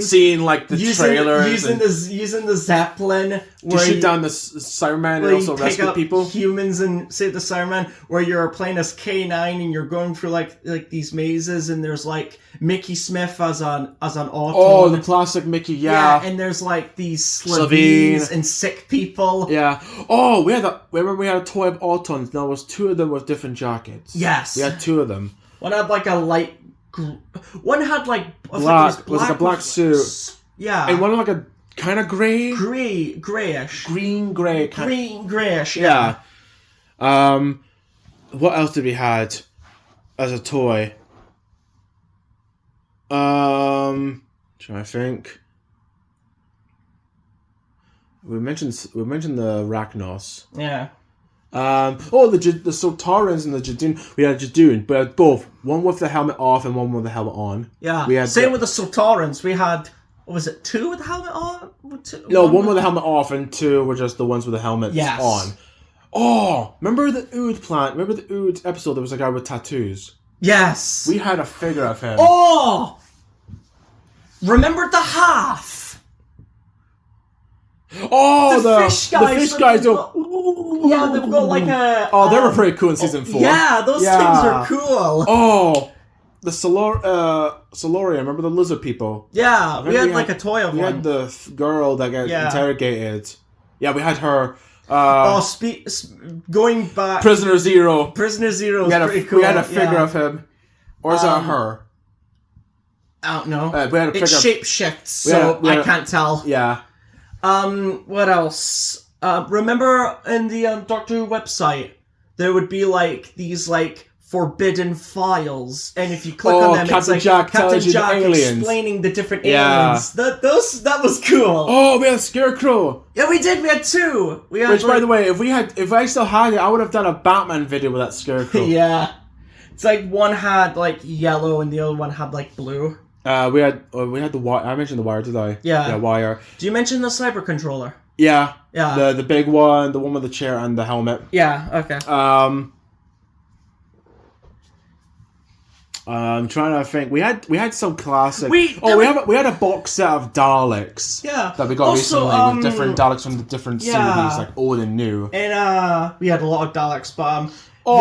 [SPEAKER 1] seeing like the trailers,
[SPEAKER 2] using the Zeppelin
[SPEAKER 1] to
[SPEAKER 2] where
[SPEAKER 1] shoot down the Cyberman
[SPEAKER 2] where
[SPEAKER 1] and also
[SPEAKER 2] you pick
[SPEAKER 1] rescue
[SPEAKER 2] up
[SPEAKER 1] people.
[SPEAKER 2] humans and save the Cyberman, where you're playing as K9 and you're going through like these mazes, and there's like Mickey Smith as an auto.
[SPEAKER 1] Oh, the classic Mickey, yeah.
[SPEAKER 2] And there's like these
[SPEAKER 1] Slovene.
[SPEAKER 2] Slovenes and sick people.
[SPEAKER 1] Yeah. Oh, remember we had a toy of Autons. There was two of them with different jackets.
[SPEAKER 2] Yes.
[SPEAKER 1] We had two of them.
[SPEAKER 2] One had like a light. One had like
[SPEAKER 1] Black. Was like a black suit.
[SPEAKER 2] Yeah.
[SPEAKER 1] And one like a kind of grey.
[SPEAKER 2] Grayish.
[SPEAKER 1] Green grey.
[SPEAKER 2] Grayish.
[SPEAKER 1] Yeah. What else did we had as a toy? Trying to think. We mentioned the Rachnos.
[SPEAKER 2] Yeah.
[SPEAKER 1] The Sultarans and the Jadoon. We had Jadoon, but we had both. One with the helmet off and one with the helmet on.
[SPEAKER 2] Yeah.
[SPEAKER 1] We had
[SPEAKER 2] Same with the Sultarans. We had, what was it, two with the helmet on?
[SPEAKER 1] one with the helmet off and two were just the ones with the helmets on. Oh, remember the Ood plant? Remember the Ood episode? There was a guy with tattoos.
[SPEAKER 2] Yes.
[SPEAKER 1] We had a figure of him.
[SPEAKER 2] Oh! Remember the half?
[SPEAKER 1] Oh,
[SPEAKER 2] the fish guys.
[SPEAKER 1] The fish guys.
[SPEAKER 2] Yeah, they've got like a...
[SPEAKER 1] Oh, they were pretty cool in season 4.
[SPEAKER 2] Yeah, those things are cool.
[SPEAKER 1] Oh, the Soloria. Remember the lizard people?
[SPEAKER 2] Yeah, we had like a toy of
[SPEAKER 1] we
[SPEAKER 2] one.
[SPEAKER 1] had the girl that got interrogated. Yeah, we had her.
[SPEAKER 2] Going back...
[SPEAKER 1] Prisoner Zero.
[SPEAKER 2] Prisoner Zero is pretty cool.
[SPEAKER 1] We had a figure of him. Or is that her?
[SPEAKER 2] I don't know.
[SPEAKER 1] We had a
[SPEAKER 2] it
[SPEAKER 1] figure
[SPEAKER 2] shapeshifts, so I can't tell.
[SPEAKER 1] Yeah.
[SPEAKER 2] What else? Remember in the Doctor Who website, there would be like these like forbidden files, and if you click on them,
[SPEAKER 1] Captain
[SPEAKER 2] it's like
[SPEAKER 1] Jack
[SPEAKER 2] Captain
[SPEAKER 1] tells you the
[SPEAKER 2] Jack
[SPEAKER 1] aliens.
[SPEAKER 2] explaining the different
[SPEAKER 1] Yeah.
[SPEAKER 2] aliens. That was cool.
[SPEAKER 1] Oh, we had a Scarecrow.
[SPEAKER 2] Yeah, we did. We had two. We had
[SPEAKER 1] Which, by the way, if I still had it, I would have done a Batman video with that Scarecrow.
[SPEAKER 2] yeah, it's like one had like yellow and the other one had like blue.
[SPEAKER 1] We had the wire. I mentioned the wire, did I?
[SPEAKER 2] Yeah.
[SPEAKER 1] Yeah, wire.
[SPEAKER 2] Do you mention the cyber controller?
[SPEAKER 1] Yeah.
[SPEAKER 2] Yeah.
[SPEAKER 1] The big one, the one with the chair and the helmet.
[SPEAKER 2] Yeah. Okay.
[SPEAKER 1] I'm trying to think. We had some classic.
[SPEAKER 2] We
[SPEAKER 1] had a box set of Daleks.
[SPEAKER 2] Yeah.
[SPEAKER 1] That we got
[SPEAKER 2] Also,
[SPEAKER 1] recently with different Daleks from the different series, like old and new.
[SPEAKER 2] And we had a lot of Daleks, but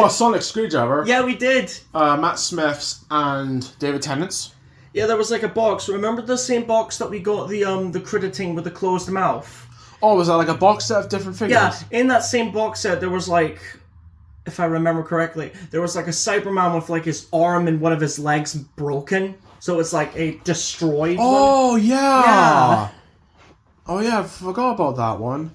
[SPEAKER 1] Sonic Screwdriver.
[SPEAKER 2] yeah, we did.
[SPEAKER 1] Matt Smith's and David Tennant's.
[SPEAKER 2] Yeah, there was like a box. Remember the same box that we got the critter thing with the closed mouth?
[SPEAKER 1] Oh, was that like a box set of different figures?
[SPEAKER 2] Yeah, in that same box set, there was like, if I remember correctly, there was like a Cyberman with like his arm and one of his legs broken. So it's like a destroyed
[SPEAKER 1] Oh,
[SPEAKER 2] one.
[SPEAKER 1] yeah. Oh, yeah, I forgot about that one.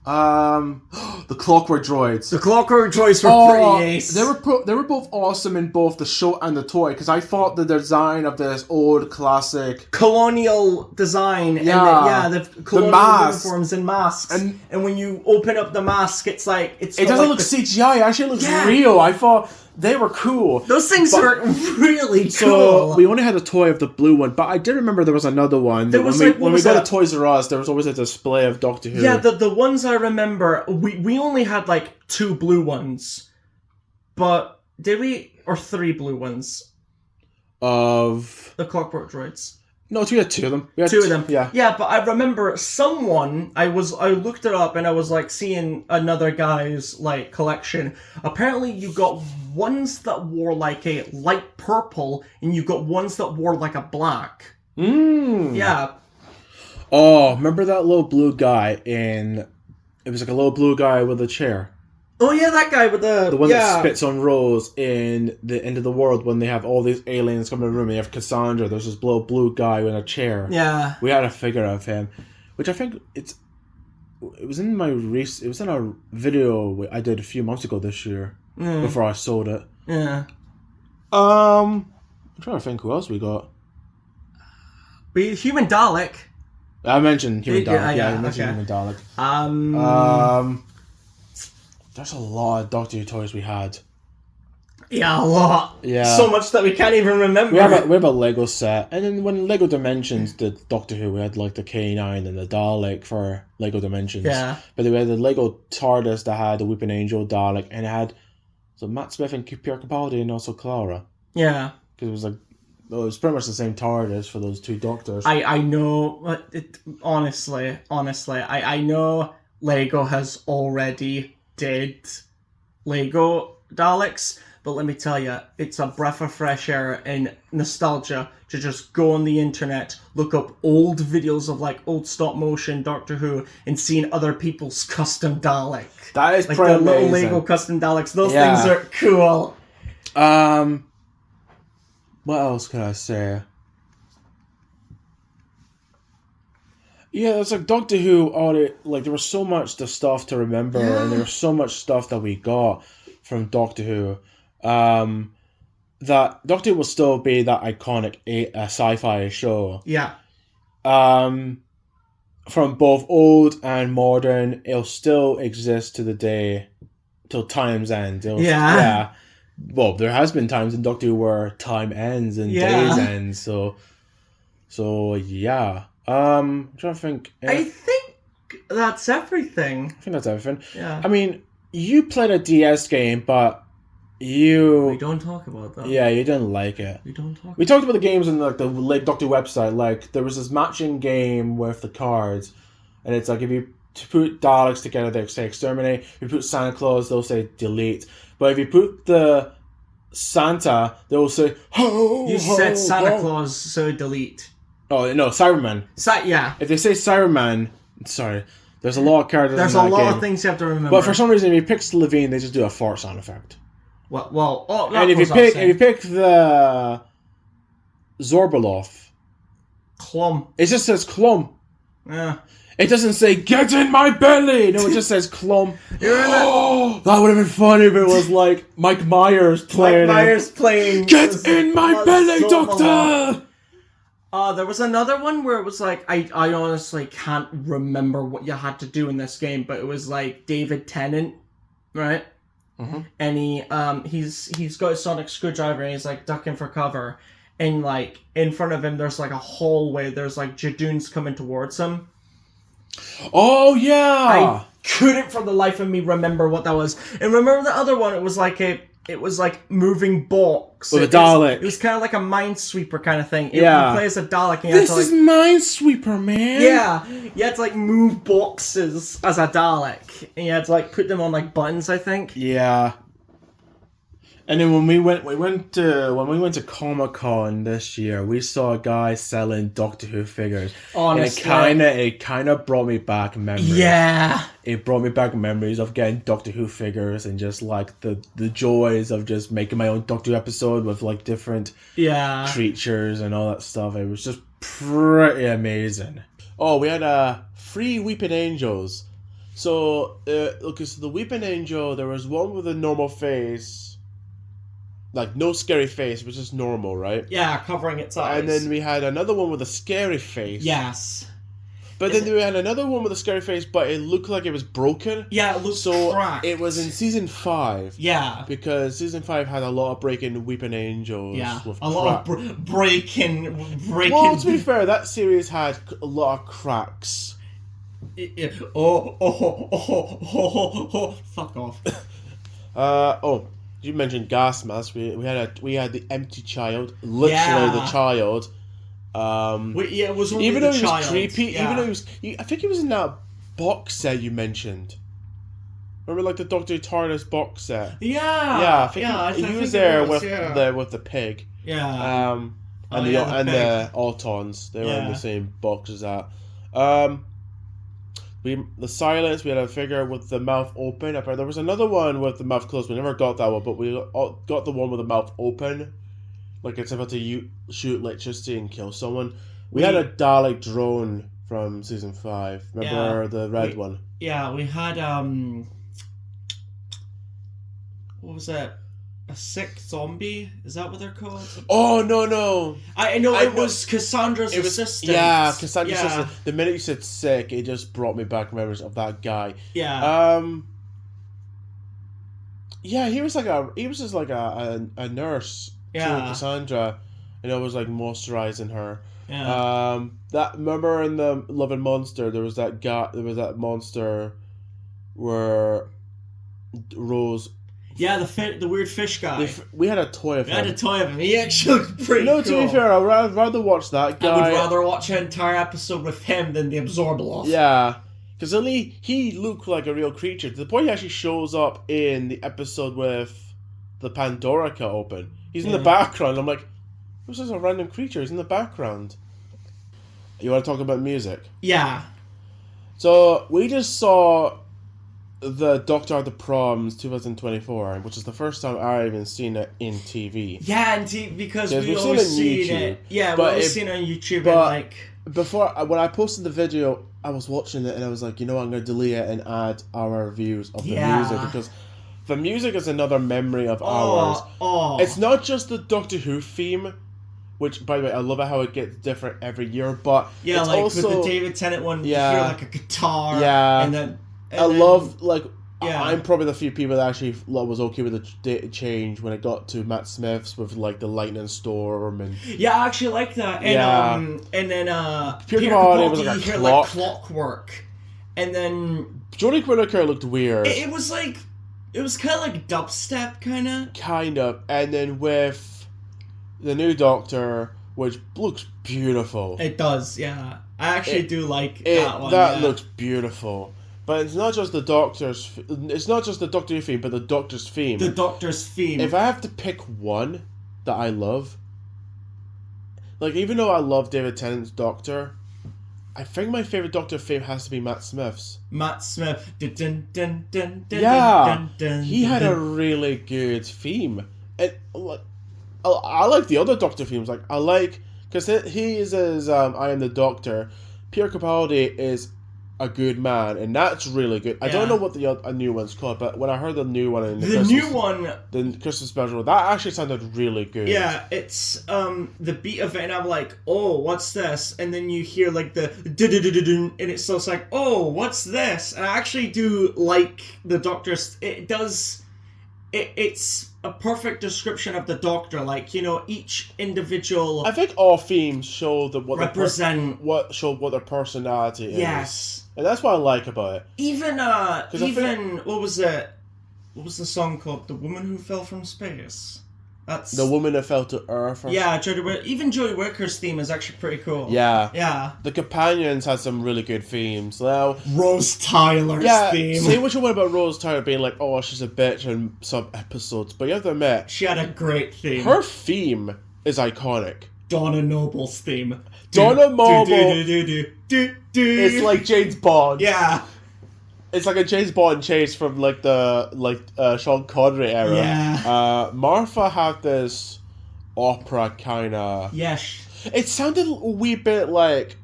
[SPEAKER 1] The Clockwork Droids.
[SPEAKER 2] The Clockwork Droids were pretty ace.
[SPEAKER 1] They were both awesome in both the show and the toy, because I thought the design of this old classic
[SPEAKER 2] colonial design.
[SPEAKER 1] Yeah.
[SPEAKER 2] And the colonial
[SPEAKER 1] masks.
[SPEAKER 2] uniforms and masks. And when you open up the mask, it's like it
[SPEAKER 1] doesn't look CGI. It actually looks real. I thought they were cool.
[SPEAKER 2] Those things were really cool.
[SPEAKER 1] So we only had a toy of the blue one, but I did remember there was another one. When we go to Toys R Us, there was always a display of Doctor Who.
[SPEAKER 2] Yeah, the ones I remember, we only had like 2 blue ones, but did we, or 3 blue ones
[SPEAKER 1] of
[SPEAKER 2] the Clockwork Droids?
[SPEAKER 1] No, we had 2 of them. We had
[SPEAKER 2] 2 of them.
[SPEAKER 1] Yeah.
[SPEAKER 2] Yeah, but I remember someone, I looked it up and I was like seeing another guy's like collection. Apparently you got ones that wore like a light purple and you got ones that wore like a black.
[SPEAKER 1] Mm.
[SPEAKER 2] Yeah.
[SPEAKER 1] Oh, remember that little blue guy in It was like a little blue guy with a chair.
[SPEAKER 2] Oh yeah, that guy with
[SPEAKER 1] The one that spits on Rose in the End of the World when they have all these aliens come in the room and you have Cassandra. There's this little blue guy in a chair.
[SPEAKER 2] Yeah.
[SPEAKER 1] We had a figure of him, which I think it was in it was in a video I did a few months ago this year before I sold it.
[SPEAKER 2] Yeah.
[SPEAKER 1] I'm trying to think who else we got.
[SPEAKER 2] Human Dalek.
[SPEAKER 1] I mentioned Human Dalek.
[SPEAKER 2] Yeah,
[SPEAKER 1] I mentioned
[SPEAKER 2] okay.
[SPEAKER 1] Human Dalek. There's a lot of Doctor Who toys we had.
[SPEAKER 2] Yeah, a lot.
[SPEAKER 1] Yeah.
[SPEAKER 2] So much that we can't even remember.
[SPEAKER 1] We have a Lego set, and then when Lego Dimensions did Doctor Who, we had like the K9 and the Dalek for Lego Dimensions.
[SPEAKER 2] Yeah.
[SPEAKER 1] But we had the Lego TARDIS that had the Weeping Angel Dalek, and it had Matt Smith and Pierre Capaldi, and also Clara.
[SPEAKER 2] Yeah.
[SPEAKER 1] Because it was pretty much the same TARDIS for those two Doctors.
[SPEAKER 2] I know, but honestly, I know Lego has already did Lego Daleks, but let me tell you, it's a breath of fresh air and nostalgia to just go on the internet, look up old videos of like old stop motion Doctor Who, and seeing other people's custom Dalek.
[SPEAKER 1] That is
[SPEAKER 2] like
[SPEAKER 1] pretty
[SPEAKER 2] the little
[SPEAKER 1] amazing.
[SPEAKER 2] Lego custom Daleks. Those things are cool.
[SPEAKER 1] What else can I say? Yeah, it's like Doctor Who. There was so much the stuff to remember, and there was so much stuff that we got from Doctor Who. That Doctor Who will still be that iconic sci-fi show.
[SPEAKER 2] Yeah.
[SPEAKER 1] From both old and modern, it'll still exist to the day, till time's end. Yeah. Well, there has been times in Doctor Who where time ends and days end. So yeah. I'm trying to think.
[SPEAKER 2] I think that's everything.
[SPEAKER 1] I think that's everything.
[SPEAKER 2] Yeah.
[SPEAKER 1] I mean, you played a DS game, but
[SPEAKER 2] We don't talk about that.
[SPEAKER 1] Yeah, you didn't like it.
[SPEAKER 2] We
[SPEAKER 1] talked about the games on the Lake Doctor website. Like, there was this matching game with the cards, and it's like if you put Daleks together, they say exterminate. If you put Santa Claus, they'll say delete. But if you put the Santa, they'll say ho.
[SPEAKER 2] You said Santa Claus, so delete.
[SPEAKER 1] Oh no, Cyberman.
[SPEAKER 2] Yeah.
[SPEAKER 1] If they say Cyberman, sorry, there's a lot of characters.
[SPEAKER 2] There's
[SPEAKER 1] in that
[SPEAKER 2] a lot
[SPEAKER 1] game.
[SPEAKER 2] of things you have to remember.
[SPEAKER 1] But for some reason, if you pick Levine, they just do a fart sound effect.
[SPEAKER 2] And
[SPEAKER 1] if you pick the Zorbeloff,
[SPEAKER 2] Clum.
[SPEAKER 1] it just says Clum.
[SPEAKER 2] Yeah.
[SPEAKER 1] It doesn't say "Get in my belly." No, it just says "Clum." That would have been funny if it was like Mike Myers playing. "Get in my belly, Doctor."
[SPEAKER 2] There was another one where it was like I honestly can't remember what you had to do in this game, but it was like David Tennant, right?
[SPEAKER 1] Mm-hmm.
[SPEAKER 2] And he's got a sonic screwdriver and he's like ducking for cover, and like in front of him there's like a hallway. There's like Jadoons coming towards him.
[SPEAKER 1] Oh yeah!
[SPEAKER 2] I couldn't for the life of me remember what that was. And remember the other one? It was like moving box.
[SPEAKER 1] With a Dalek.
[SPEAKER 2] It was kind of like a Minesweeper kind of thing. You play as a Dalek. And
[SPEAKER 1] this is Minesweeper, man.
[SPEAKER 2] Yeah, you had to like move boxes as a Dalek, and you had to like put them on like buttons, I think.
[SPEAKER 1] Yeah. And then when we went to Comic-Con this year, we saw a guy selling Doctor Who figures.
[SPEAKER 2] Honestly.
[SPEAKER 1] And it kind of brought me back memories.
[SPEAKER 2] Yeah.
[SPEAKER 1] It brought me back memories of getting Doctor Who figures and just like the joys of just making my own Doctor Who episode with like different creatures and all that stuff. It was just pretty amazing. Oh, we had free Weeping Angels. So, so the Weeping Angel, there was one with a normal face. Like, no scary face, it was just normal, right?
[SPEAKER 2] Yeah, covering its eyes.
[SPEAKER 1] And then we had another one with a scary face.
[SPEAKER 2] Yes.
[SPEAKER 1] But then we had another one with a scary face, but it looked like it was broken.
[SPEAKER 2] Yeah, it looked cracked.
[SPEAKER 1] It was in Season 5.
[SPEAKER 2] Yeah.
[SPEAKER 1] Because Season 5 had a lot of breaking Weeping Angels.
[SPEAKER 2] Yeah,
[SPEAKER 1] with
[SPEAKER 2] a lot of breaking...
[SPEAKER 1] Well, to be fair, that series had a lot of cracks.
[SPEAKER 2] Fuck off.
[SPEAKER 1] You mentioned gas mask. We had the empty child, literally the child.
[SPEAKER 2] It was only
[SPEAKER 1] even
[SPEAKER 2] the
[SPEAKER 1] though he
[SPEAKER 2] child.
[SPEAKER 1] was creepy,
[SPEAKER 2] yeah.
[SPEAKER 1] even though he was, I think he was in that box set you mentioned. Remember, like the Doctor Tardis box set.
[SPEAKER 2] Yeah,
[SPEAKER 1] I think he was there with the pig.
[SPEAKER 2] Yeah.
[SPEAKER 1] And the Autons, they were in the same box as that. the silence. We had a figure with the mouth open. There was another one with the mouth closed. We never got that one, but we got the one with the mouth open, like it's about to shoot electricity and kill someone. We had a Dalek drone from season 5. Remember the red one?
[SPEAKER 2] Yeah, we had what was that? A sick zombie? Is that what they're called?
[SPEAKER 1] Oh no!
[SPEAKER 2] I know it was Cassandra's assistant.
[SPEAKER 1] Yeah, Cassandra's assistant. The minute you said sick, it just brought me back memories of that guy.
[SPEAKER 2] Yeah.
[SPEAKER 1] Yeah, he was just like a nurse to Cassandra, and it was like moisturizing her.
[SPEAKER 2] Yeah.
[SPEAKER 1] Remember in the Love and Monster, there was that monster where Rose.
[SPEAKER 2] Yeah, the weird fish guy.
[SPEAKER 1] We had a toy of him.
[SPEAKER 2] We had a toy of him. He actually looked pretty cool.
[SPEAKER 1] To be fair, I'd rather watch that guy.
[SPEAKER 2] I would rather watch an entire episode with him than the Absorbaloff.
[SPEAKER 1] Yeah, because he looked like a real creature. To the point he actually shows up in the episode with the Pandorica open. He's in the background. I'm like, this is a random creature. He's in the background. You want to talk about music?
[SPEAKER 2] Yeah.
[SPEAKER 1] So, we just saw the Doctor of the Proms 2024, which is the first time I've even seen it in TV.
[SPEAKER 2] Yeah, because we've always seen it. Yeah, we've always seen it on YouTube.
[SPEAKER 1] When I posted the video, I was watching it and I was like, I'm going to delete it and add our reviews of the music, because the music is another memory of ours. It's not just the Doctor Who theme, which, by the way, I love it how it gets different every year, but
[SPEAKER 2] yeah,
[SPEAKER 1] it's
[SPEAKER 2] like
[SPEAKER 1] also,
[SPEAKER 2] with the David Tennant one, you hear like a guitar, and then I'm probably the few people that actually was okay with the change when it got to Matt Smith's with like the lightning storm and I actually like that. And then
[SPEAKER 1] Peter Capaldi was like
[SPEAKER 2] you hear like clockwork, and then
[SPEAKER 1] Jodie Whittaker looked weird.
[SPEAKER 2] It was kind of like dubstep, kind of,
[SPEAKER 1] and then with the new Doctor, which looks beautiful.
[SPEAKER 2] It does, yeah. I actually do like that one.
[SPEAKER 1] That looks beautiful. But it's not just the Doctor's. It's not just the Doctor Who theme, but the Doctor's theme.
[SPEAKER 2] The Doctor's theme.
[SPEAKER 1] If I have to pick one that I love, like even though I love David Tennant's Doctor, I think my favorite Doctor theme has to be Matt Smith's.
[SPEAKER 2] Matt Smith.
[SPEAKER 1] He had a really good theme. I like the other Doctor themes. Like I like because he is as I Am the Doctor. Peter Capaldi is a good man, and that's really good. I don't know what the new one's called, but when I heard the new one in the Christmas special, that actually sounded really good.
[SPEAKER 2] Yeah, it's the beat of it, and I'm like, oh, what's this? And then you hear like the and it's just like, oh, what's this? And I actually do like the Doctor's. It does. It's a perfect description of the Doctor. Like, each individual.
[SPEAKER 1] I think all themes show what their personality is.
[SPEAKER 2] Yes.
[SPEAKER 1] And that's what I like about it.
[SPEAKER 2] Even what was it? What was the song called? The Woman Who Fell from Space. That's
[SPEAKER 1] The Woman That Fell to Earth.
[SPEAKER 2] Even Jodie Whittaker's theme is actually pretty cool.
[SPEAKER 1] Yeah.
[SPEAKER 2] Yeah.
[SPEAKER 1] The Companions had some really good themes. Now,
[SPEAKER 2] Rose Tyler's theme.
[SPEAKER 1] Say what you want about Rose Tyler being like, oh, she's a bitch in some episodes, but you have to admit,
[SPEAKER 2] she had a great theme.
[SPEAKER 1] Her theme is iconic.
[SPEAKER 2] Donna Noble's theme.
[SPEAKER 1] Donna Noble. It's like James Bond.
[SPEAKER 2] Yeah.
[SPEAKER 1] It's like a James Bond chase from like the Sean Connery era.
[SPEAKER 2] Yeah.
[SPEAKER 1] Martha had this opera kind of.
[SPEAKER 2] Yes.
[SPEAKER 1] It sounded a wee bit like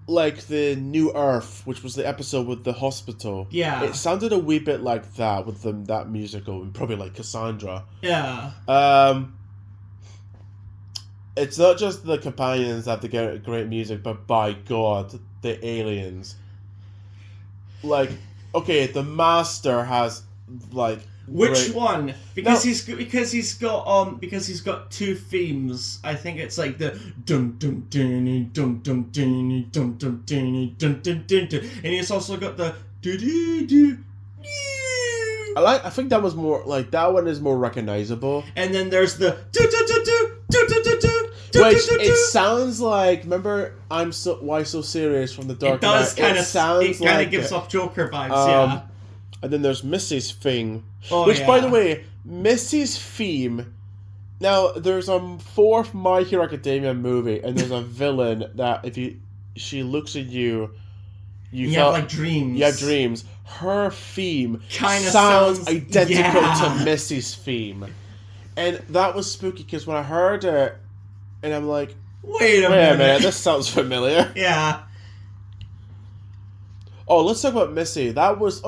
[SPEAKER 1] the New Earth, which was the episode with the hospital.
[SPEAKER 2] Yeah.
[SPEAKER 1] It sounded a wee bit like that with that musical, and probably like Cassandra.
[SPEAKER 2] Yeah.
[SPEAKER 1] It's not just the Companions that have to get great music, but by God, the aliens. Like, okay, the Master has like
[SPEAKER 2] which one? Because he's got two themes. I think it's like the dum dum dum dum dum dum dum dum dum dum dum dum, and he's also got the do do do.
[SPEAKER 1] I think that was more like that one is more recognizable.
[SPEAKER 2] And then there's the do do do do do do do do.
[SPEAKER 1] Which it sounds like. Remember, Why So Serious from the Dark Knight?
[SPEAKER 2] It kind of gives off Joker vibes, yeah.
[SPEAKER 1] And then there's Missy's theme, by the way, Missy's theme. Now there's a fourth My Hero Academia movie, and there's a villain that she looks at you,
[SPEAKER 2] you have like dreams.
[SPEAKER 1] You have dreams. Her theme
[SPEAKER 2] Kinda
[SPEAKER 1] sounds
[SPEAKER 2] sounds
[SPEAKER 1] identical
[SPEAKER 2] yeah.
[SPEAKER 1] to Missy's theme. And that was spooky because when I heard it, and I'm like,
[SPEAKER 2] Wait a
[SPEAKER 1] minute,
[SPEAKER 2] minute.
[SPEAKER 1] this sounds familiar.
[SPEAKER 2] Yeah.
[SPEAKER 1] Oh, let's talk about Missy. That was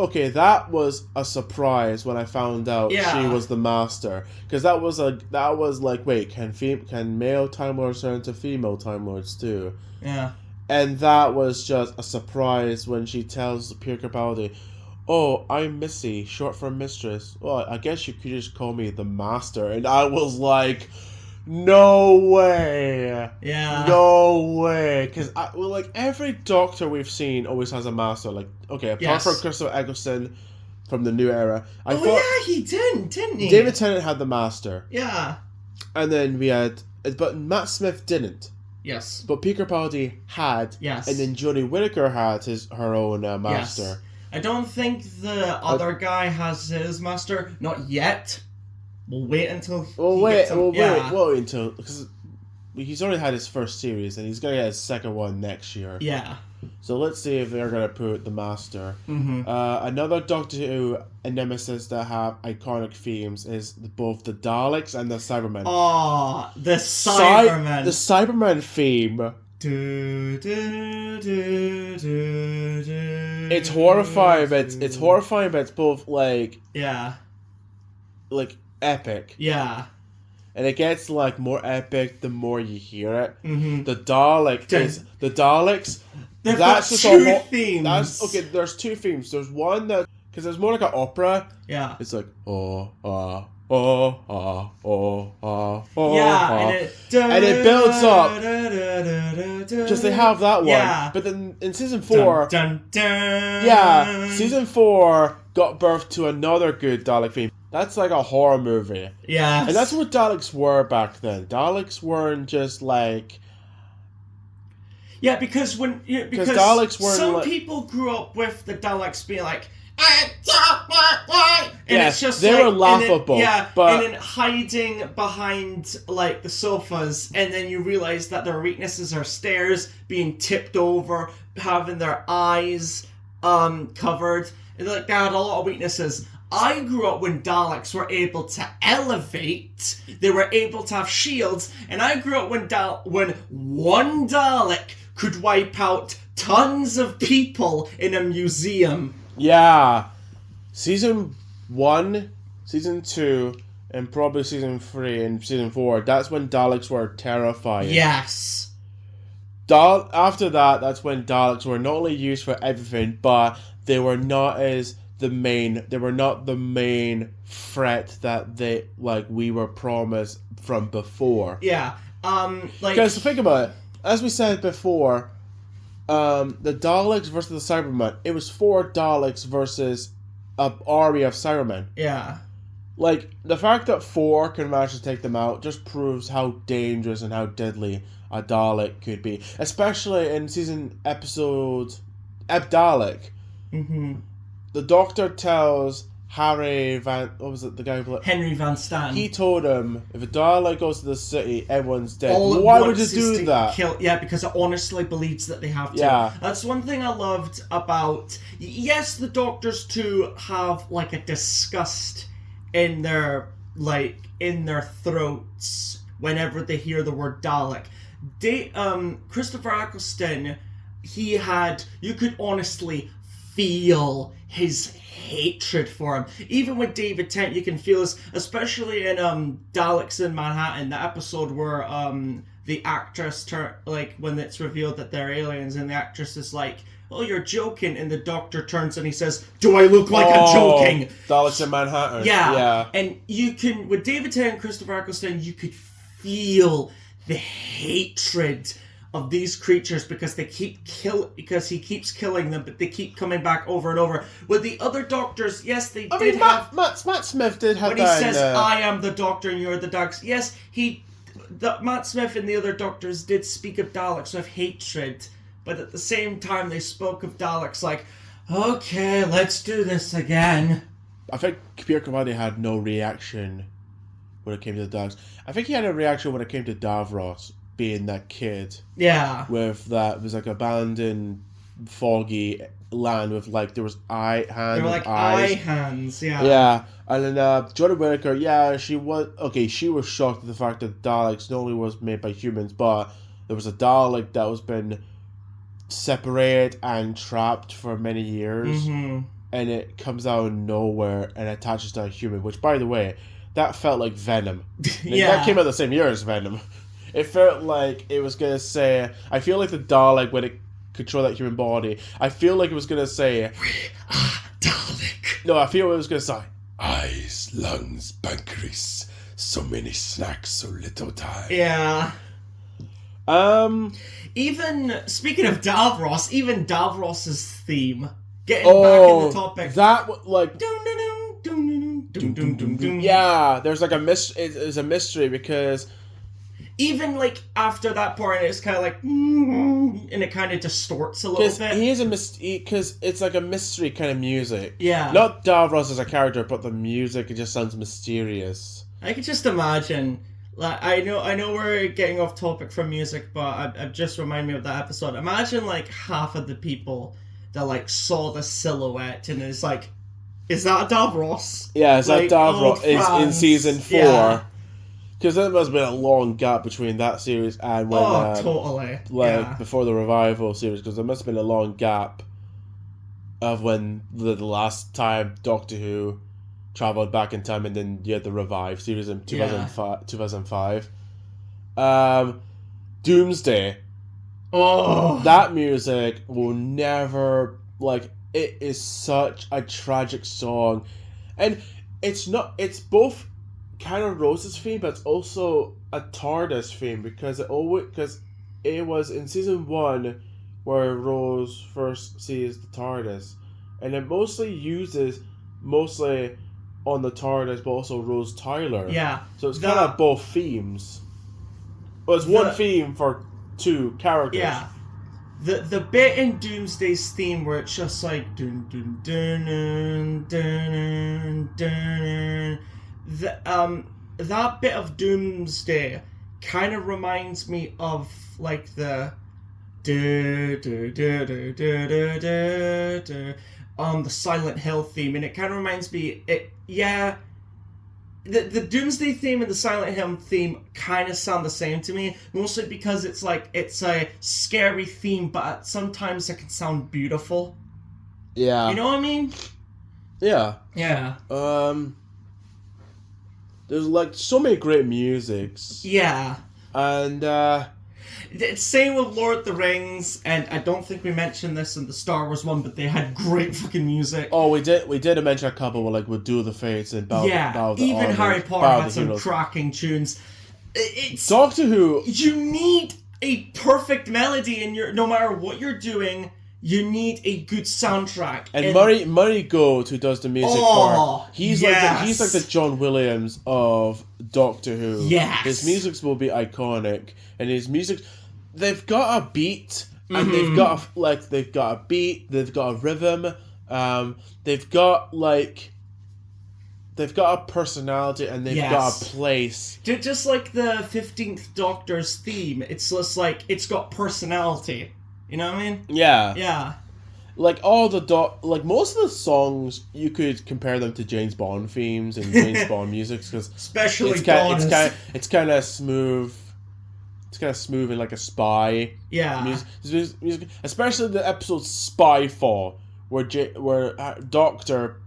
[SPEAKER 1] a surprise when I found out she was the master. Because that was like, wait, can male Time Lords turn into female Time Lords too?
[SPEAKER 2] Yeah.
[SPEAKER 1] And that was just a surprise when she tells Pier Capaldi, "Oh, I'm Missy, short for mistress. Well, I guess you could just call me the master." And I was like, no way.
[SPEAKER 2] Yeah.
[SPEAKER 1] No way. Because like every Doctor we've seen always has a master. Like, okay, apart from Christopher Eccleston from the new era.
[SPEAKER 2] He didn't he?
[SPEAKER 1] David Tennant had the master.
[SPEAKER 2] Yeah.
[SPEAKER 1] And then we had, but Matt Smith didn't.
[SPEAKER 2] Yes.
[SPEAKER 1] But Peter Capaldi had.
[SPEAKER 2] Yes.
[SPEAKER 1] And then Jodie Whittaker had her own master.
[SPEAKER 2] Yes. I don't think the other guy has his master. Not yet. We'll wait until.
[SPEAKER 1] We'll wait until, because he's already had his first series and he's gonna get his second one next year.
[SPEAKER 2] Yeah.
[SPEAKER 1] So let's see if they're gonna put the master.
[SPEAKER 2] Mm-hmm.
[SPEAKER 1] Another Doctor Who nemesis that have iconic themes is both the Daleks and the Cybermen.
[SPEAKER 2] Oh, the Cybermen.
[SPEAKER 1] The Cybermen theme. It's horrifying, but it's horrifying, but it's both like epic.
[SPEAKER 2] Yeah.
[SPEAKER 1] And it gets like more epic the more you hear it.
[SPEAKER 2] Mm-hmm.
[SPEAKER 1] The Daleks.
[SPEAKER 2] They've
[SPEAKER 1] That's
[SPEAKER 2] got
[SPEAKER 1] just
[SPEAKER 2] two themes.
[SPEAKER 1] That's okay. There's two themes. There's one that because there's more like an opera.
[SPEAKER 2] Yeah.
[SPEAKER 1] It's like yeah, and it builds up. Just they have that one.
[SPEAKER 2] Yeah.
[SPEAKER 1] But then in season 4,
[SPEAKER 2] dun, dun.
[SPEAKER 1] yeah, season 4 got birth to another good Dalek theme. That's like a horror movie.
[SPEAKER 2] Yeah.
[SPEAKER 1] And that's what Daleks were back then. Daleks weren't just like.
[SPEAKER 2] Yeah, because
[SPEAKER 1] Daleks weren't
[SPEAKER 2] some people grew up with the Daleks being like, and
[SPEAKER 1] yes,
[SPEAKER 2] it's just
[SPEAKER 1] they
[SPEAKER 2] like,
[SPEAKER 1] were laughable.
[SPEAKER 2] And then hiding behind like the sofas, and then you realize that their weaknesses are stairs, being tipped over, having their eyes covered, and like they had a lot of weaknesses. I grew up when Daleks were able to elevate, they were able to have shields, and I grew up when one Dalek could wipe out tons of people in a museum.
[SPEAKER 1] Yeah. Season 1, Season 2, and probably Season 3 and Season 4, that's when Daleks were terrifying.
[SPEAKER 2] Yes.
[SPEAKER 1] After that, that's when Daleks were not only used for everything, but they were not the main threat that we were promised from before.
[SPEAKER 2] Yeah.
[SPEAKER 1] Because think about it, as we said before, the Daleks versus the Cybermen, it was 4 Daleks versus an army of Cybermen.
[SPEAKER 2] Yeah.
[SPEAKER 1] Like, the fact that 4 can manage to take them out just proves how dangerous and how deadly a Dalek could be. Especially in episode Dalek.
[SPEAKER 2] Mm-hmm.
[SPEAKER 1] The Doctor tells Henry Van
[SPEAKER 2] Stan.
[SPEAKER 1] He told him, if a Dalek goes to the city, everyone's dead.
[SPEAKER 2] All
[SPEAKER 1] Why would you do that?
[SPEAKER 2] Because it honestly believes that they have to.
[SPEAKER 1] Yeah.
[SPEAKER 2] That's one thing I loved about... Yes, the Doctors too have, like, a disgust in their throats whenever they hear the word Dalek. Christopher Eccleston, you could honestly feel his hatred for him. Even with David Tennant, you can feel this, especially in Daleks in Manhattan, the episode where the actress when it's revealed that they're aliens, and the actress is like, "Oh, you're joking," and the Doctor turns and he says, "Do I look like I'm joking?"
[SPEAKER 1] Daleks in Manhattan.
[SPEAKER 2] Yeah. And you can, with David Tennant and Christopher Eccleston, you could feel the hatred of these creatures because he keeps killing them, but they keep coming back over and over. With the other Doctors, yes,
[SPEAKER 1] Matt Smith did have
[SPEAKER 2] when
[SPEAKER 1] that.
[SPEAKER 2] When he says, "I am the Doctor and you're the Daleks," yes, Matt Smith and the other Doctors did speak of Daleks with hatred, but at the same time they spoke of Daleks like, "Okay, let's do this again."
[SPEAKER 1] I think Pierre Capaldi had no reaction when it came to the Daleks. I think he had a reaction when it came to Davros being that kid.
[SPEAKER 2] Yeah.
[SPEAKER 1] With that, it was like abandoned foggy land with like there was eye hand.
[SPEAKER 2] They were
[SPEAKER 1] with
[SPEAKER 2] like
[SPEAKER 1] eyes.
[SPEAKER 2] eye hands, yeah.
[SPEAKER 1] Yeah, and then Jodie Whittaker, yeah, she was shocked at the fact that Daleks not only was made by humans, but there was a Dalek that was been separated and trapped for many years,
[SPEAKER 2] Mm-hmm.
[SPEAKER 1] and it comes out of nowhere and attaches to a human. Which, by the way, that felt like Venom.
[SPEAKER 2] Yeah.
[SPEAKER 1] That came out the same year as Venom. It felt like it was gonna say. I feel like the Dalek when it controlled that human body. I feel like it was gonna say.
[SPEAKER 2] Dalek.
[SPEAKER 1] No, I feel it was gonna say eyes, lungs, pancreas, so many snacks, so little time.
[SPEAKER 2] Yeah. Even speaking of Davros, even Davros's theme. Getting back in the topic.
[SPEAKER 1] That like
[SPEAKER 2] Dun-dun-dun,
[SPEAKER 1] yeah, there's like a it's a mystery because
[SPEAKER 2] even like after that part, it's kind of like, and it kind of distorts a little bit.
[SPEAKER 1] he is a because it's like a mystery kind of music.
[SPEAKER 2] Yeah.
[SPEAKER 1] Not Davros as a character, but the music it just sounds mysterious.
[SPEAKER 2] I could just imagine. Like I know we're getting off topic from music, but I've just reminded me of that episode. Imagine like half of the people that like saw the silhouette and is like, is that Davros?
[SPEAKER 1] Yeah, is
[SPEAKER 2] like,
[SPEAKER 1] that Davros is in
[SPEAKER 2] France.
[SPEAKER 1] season 4?
[SPEAKER 2] Yeah.
[SPEAKER 1] Because there must have been a long gap between that series and when
[SPEAKER 2] Totally.
[SPEAKER 1] like before the revival series, because there must have been a long gap of when the last time Doctor Who traveled back in time, and then you had the revive series in 2005. Doomsday.
[SPEAKER 2] Oh.
[SPEAKER 1] That music will never like. It is such a tragic song, and it's both kind of Rose's theme, but it's also a TARDIS theme because it was in season 1 where Rose first sees the TARDIS, and it mostly on the TARDIS, but also Rose Tyler.
[SPEAKER 2] Yeah.
[SPEAKER 1] So it's kind of both themes. Well, it's one theme for two characters.
[SPEAKER 2] Yeah. The bit in Doomsday's theme where it's just like dun dun dun dun dun dun, that bit of Doomsday kind of reminds me of like the the Silent Hill theme, and it kind of reminds me the Doomsday theme and the Silent Hill theme kind of sound the same to me, mostly because it's like it's a scary theme, but sometimes it can sound beautiful.
[SPEAKER 1] Yeah.
[SPEAKER 2] You know what I mean?
[SPEAKER 1] Yeah.
[SPEAKER 2] Yeah.
[SPEAKER 1] There's like so many great musics.
[SPEAKER 2] Yeah.
[SPEAKER 1] And
[SPEAKER 2] It's same with Lord of the Rings, and I don't think we mentioned this in the Star Wars one, but they had great fucking music.
[SPEAKER 1] oh, we did mention a couple with Duel of the Fates and Battle of the
[SPEAKER 2] even
[SPEAKER 1] Armies,
[SPEAKER 2] Harry Potter
[SPEAKER 1] Battle of
[SPEAKER 2] had
[SPEAKER 1] the
[SPEAKER 2] some
[SPEAKER 1] Heroes.
[SPEAKER 2] cracking tunes. It's
[SPEAKER 1] Doctor Who.
[SPEAKER 2] you need a perfect melody in your no matter what you're doing. You need a good soundtrack.
[SPEAKER 1] And Murray Gold, who does the music for, he's like the John Williams of Doctor Who.
[SPEAKER 2] Yes.
[SPEAKER 1] His musics will be iconic, and his music, they've got a beat, and they've got a beat, they've got a rhythm, they've got a personality, and they've got a place.
[SPEAKER 2] Just like the 15th Doctor's theme, it's just like it's got personality. You know what I mean?
[SPEAKER 1] Yeah.
[SPEAKER 2] Yeah.
[SPEAKER 1] Like all most of the songs, you could compare them to James Bond themes and James Bond music because
[SPEAKER 2] especially
[SPEAKER 1] it's kind of smooth. It's kind of smooth and like a spy.
[SPEAKER 2] Yeah.
[SPEAKER 1] Music, especially the episode Spyfall, where Doctor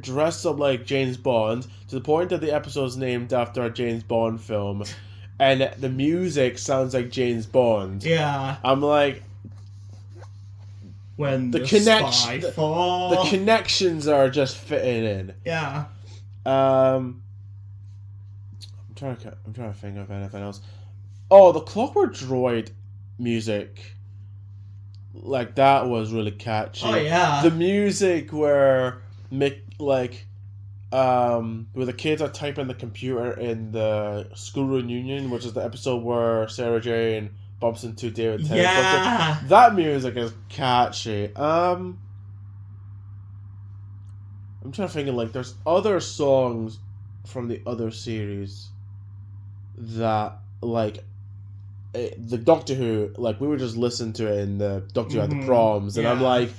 [SPEAKER 1] dressed up like James Bond to the point that the episode is named after a James Bond film, and the music sounds like James Bond.
[SPEAKER 2] Yeah.
[SPEAKER 1] I'm like.
[SPEAKER 2] When the
[SPEAKER 1] connections are just fitting in.
[SPEAKER 2] Yeah.
[SPEAKER 1] I'm trying to think of anything else. Oh, the Clockwork Droid music, like that was really catchy.
[SPEAKER 2] Oh yeah.
[SPEAKER 1] The music where where the kids are typing the computer in the school reunion, which is the episode where Sarah Jane bumps into David Tennant.
[SPEAKER 2] Yeah.
[SPEAKER 1] That music is catchy. I'm trying to think of there's other songs from the other series that the Doctor Who, like, we were just listening to it in the Doctor Who at the proms, and I'm
[SPEAKER 2] Yeah.
[SPEAKER 1] like,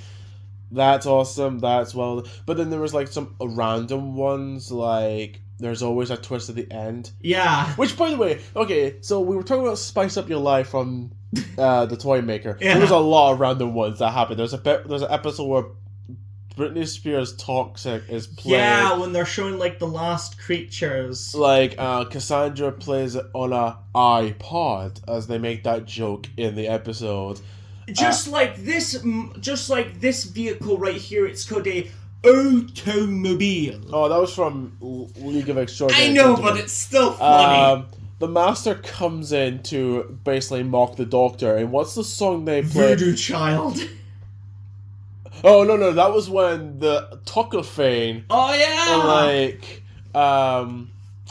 [SPEAKER 1] that's awesome, that's well. But then there was like some random ones, like there's always a twist at the end.
[SPEAKER 2] Yeah.
[SPEAKER 1] Which, by the way, okay, so we were talking about Spice Up Your Life from the Toy Maker.
[SPEAKER 2] Yeah.
[SPEAKER 1] There was a lot of random ones that happened. There's an episode where Britney Spears' Toxic is played.
[SPEAKER 2] Yeah, when they're showing like the last creatures.
[SPEAKER 1] Like Cassandra plays it on a iPod as they make that joke in the episode.
[SPEAKER 2] Just like this vehicle right here, it's called a automobile.
[SPEAKER 1] Oh, that was from League of Extraordinary
[SPEAKER 2] I know,
[SPEAKER 1] Gentlemen.
[SPEAKER 2] but it's still funny.
[SPEAKER 1] The Master comes in to basically mock the Doctor, and what's the song they play?
[SPEAKER 2] Voodoo Child.
[SPEAKER 1] Oh, no, that was when the Tocklefane,
[SPEAKER 2] Oh yeah.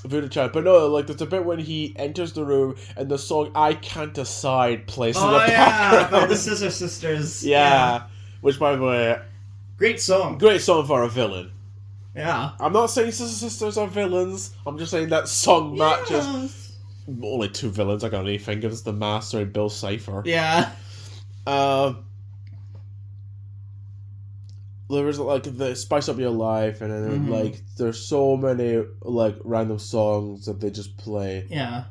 [SPEAKER 1] Voodoo Child. But no, like, there's a bit when he enters the room, and the song I Can't Decide plays in the background.
[SPEAKER 2] about the Scissor Sisters.
[SPEAKER 1] Yeah. Which, by the way,
[SPEAKER 2] Great song.
[SPEAKER 1] great song for a villain.
[SPEAKER 2] Yeah.
[SPEAKER 1] I'm not saying Sister Sisters are villains, I'm just saying that song matches only two villains I can only think of. It's the Master and Bill Cipher.
[SPEAKER 2] Yeah.
[SPEAKER 1] There was like the Spice Up Your Life, and then like there's so many like random songs that they just play
[SPEAKER 2] Yeah.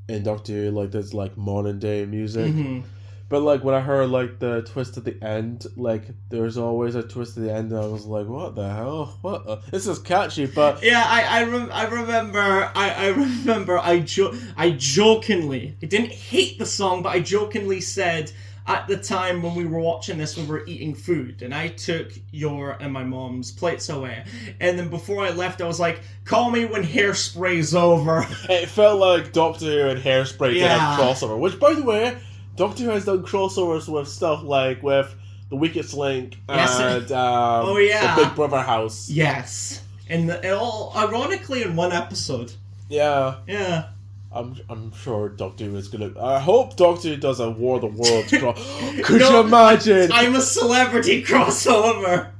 [SPEAKER 1] in Doctor Who. Like there's like modern day music,
[SPEAKER 2] Mm-hmm.
[SPEAKER 1] but like when I heard like the twist at the end, like there's always a twist at the end, and I was like, what the hell? What? This is catchy, but
[SPEAKER 2] Yeah, I remember I jokingly, I didn't hate the song, but I jokingly said at the time when we were watching this, we were eating food, and I took your and my mom's plates away, and then before I left, I was like, call me when Hairspray's over.
[SPEAKER 1] it felt like Doctor Who and Hairspray did a
[SPEAKER 2] Yeah.
[SPEAKER 1] crossover. Which, by the way, Doctor Who has done crossovers with stuff like with The Weakest Link
[SPEAKER 2] Yes,
[SPEAKER 1] and
[SPEAKER 2] oh, yeah.
[SPEAKER 1] The Big Brother House.
[SPEAKER 2] Yes. And it all, ironically, in one episode.
[SPEAKER 1] Yeah.
[SPEAKER 2] Yeah.
[SPEAKER 1] I'm sure Doctor Who is gonna. I hope Doctor Who does a War of the Worlds cross. Could
[SPEAKER 2] No,
[SPEAKER 1] you imagine?
[SPEAKER 2] I'm a celebrity crossover.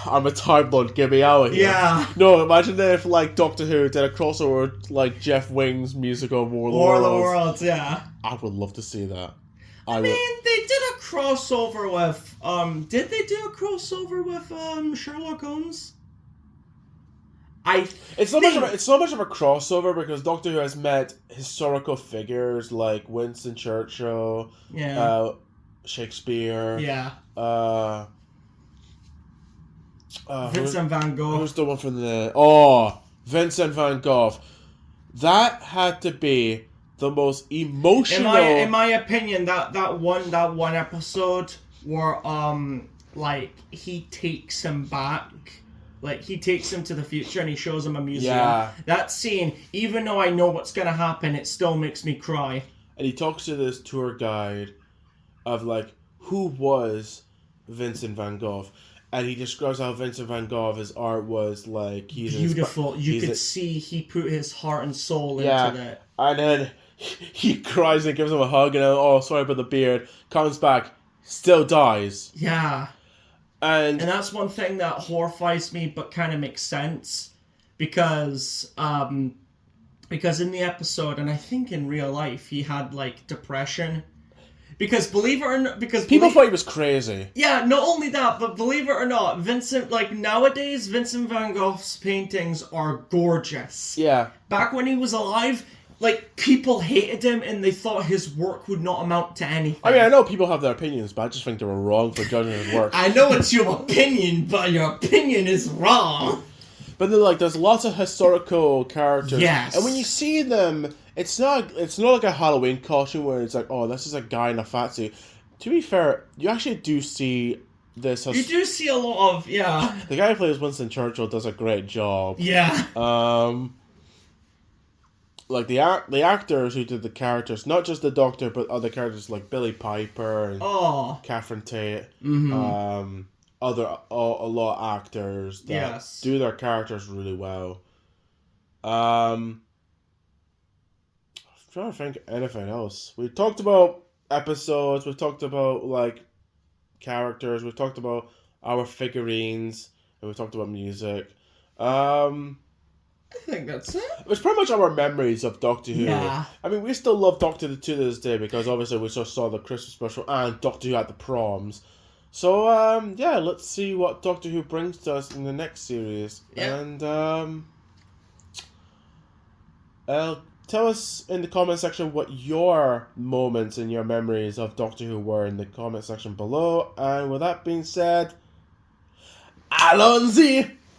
[SPEAKER 1] I'm a Time Lord. Get me out of here.
[SPEAKER 2] Yeah.
[SPEAKER 1] No, imagine if like Doctor Who did a crossover with, like Jeff Wing's musical War of the
[SPEAKER 2] War of
[SPEAKER 1] Worlds.
[SPEAKER 2] the Worlds, yeah.
[SPEAKER 1] I would love to see that.
[SPEAKER 2] I mean, they did a crossover with, did they do a crossover with, Sherlock Holmes?
[SPEAKER 1] It's not much of a crossover because Doctor Who has met historical figures like Winston Churchill,
[SPEAKER 2] Yeah.
[SPEAKER 1] Shakespeare,
[SPEAKER 2] Yeah. Vincent Van Gogh.
[SPEAKER 1] Who's the one from the... Vincent Van Gogh. That had to be the most emotional...
[SPEAKER 2] In my opinion, that one episode where, like, he takes him back... Like, he takes him to the future and he shows him a museum.
[SPEAKER 1] Yeah.
[SPEAKER 2] That scene, even though I know what's going to happen, it still makes me cry.
[SPEAKER 1] And he talks to this tour guide of, like, who was Vincent Van Gogh. And he describes how Vincent Van Gogh's art was, like...
[SPEAKER 2] Beautiful. You could see he put his heart and soul into that.
[SPEAKER 1] And then he cries and gives him a hug and, oh, sorry about the beard. Comes back, still dies.
[SPEAKER 2] Yeah.
[SPEAKER 1] And
[SPEAKER 2] that's one thing that horrifies me, but kind of makes sense, because in the episode, and I think in real life, he had like depression. Because believe it or not,
[SPEAKER 1] people thought he was crazy.
[SPEAKER 2] Yeah, not only that, but believe it or not, nowadays, Vincent Van Gogh's paintings are gorgeous.
[SPEAKER 1] Yeah.
[SPEAKER 2] Back when he was alive, like, people hated him and they thought his work would not amount to anything.
[SPEAKER 1] I mean, I know people have their opinions, but I just think they were wrong for judging his work.
[SPEAKER 2] I know it's your opinion, but your opinion is wrong.
[SPEAKER 1] But then, like, there's lots of historical characters.
[SPEAKER 2] Yes.
[SPEAKER 1] And when you see them, it's not like a Halloween costume where it's like, oh, this is a guy in a fat suit. To be fair, you actually do see this.
[SPEAKER 2] You do see a lot of, yeah.
[SPEAKER 1] The guy who plays Winston Churchill does a great job.
[SPEAKER 2] Yeah.
[SPEAKER 1] Like the actors who did the characters, not just the Doctor, but other characters like Billy Piper and Catherine Tate, a lot of actors that do their characters really well. I'm trying to think of anything else. We talked about episodes. We talked about like characters. We talked about our figurines, and we talked about music.
[SPEAKER 2] I think that's it.
[SPEAKER 1] It's pretty much our memories of Doctor Who.
[SPEAKER 2] Yeah.
[SPEAKER 1] I mean, we still love Doctor Who to this day because obviously we just saw the Christmas special and Doctor Who at the proms. So, yeah, let's see what Doctor Who brings to us in the next series.
[SPEAKER 2] Yeah.
[SPEAKER 1] And, tell us in the comment section what your moments and your memories of Doctor Who were in the comment section below. And with that being said, Alonzi!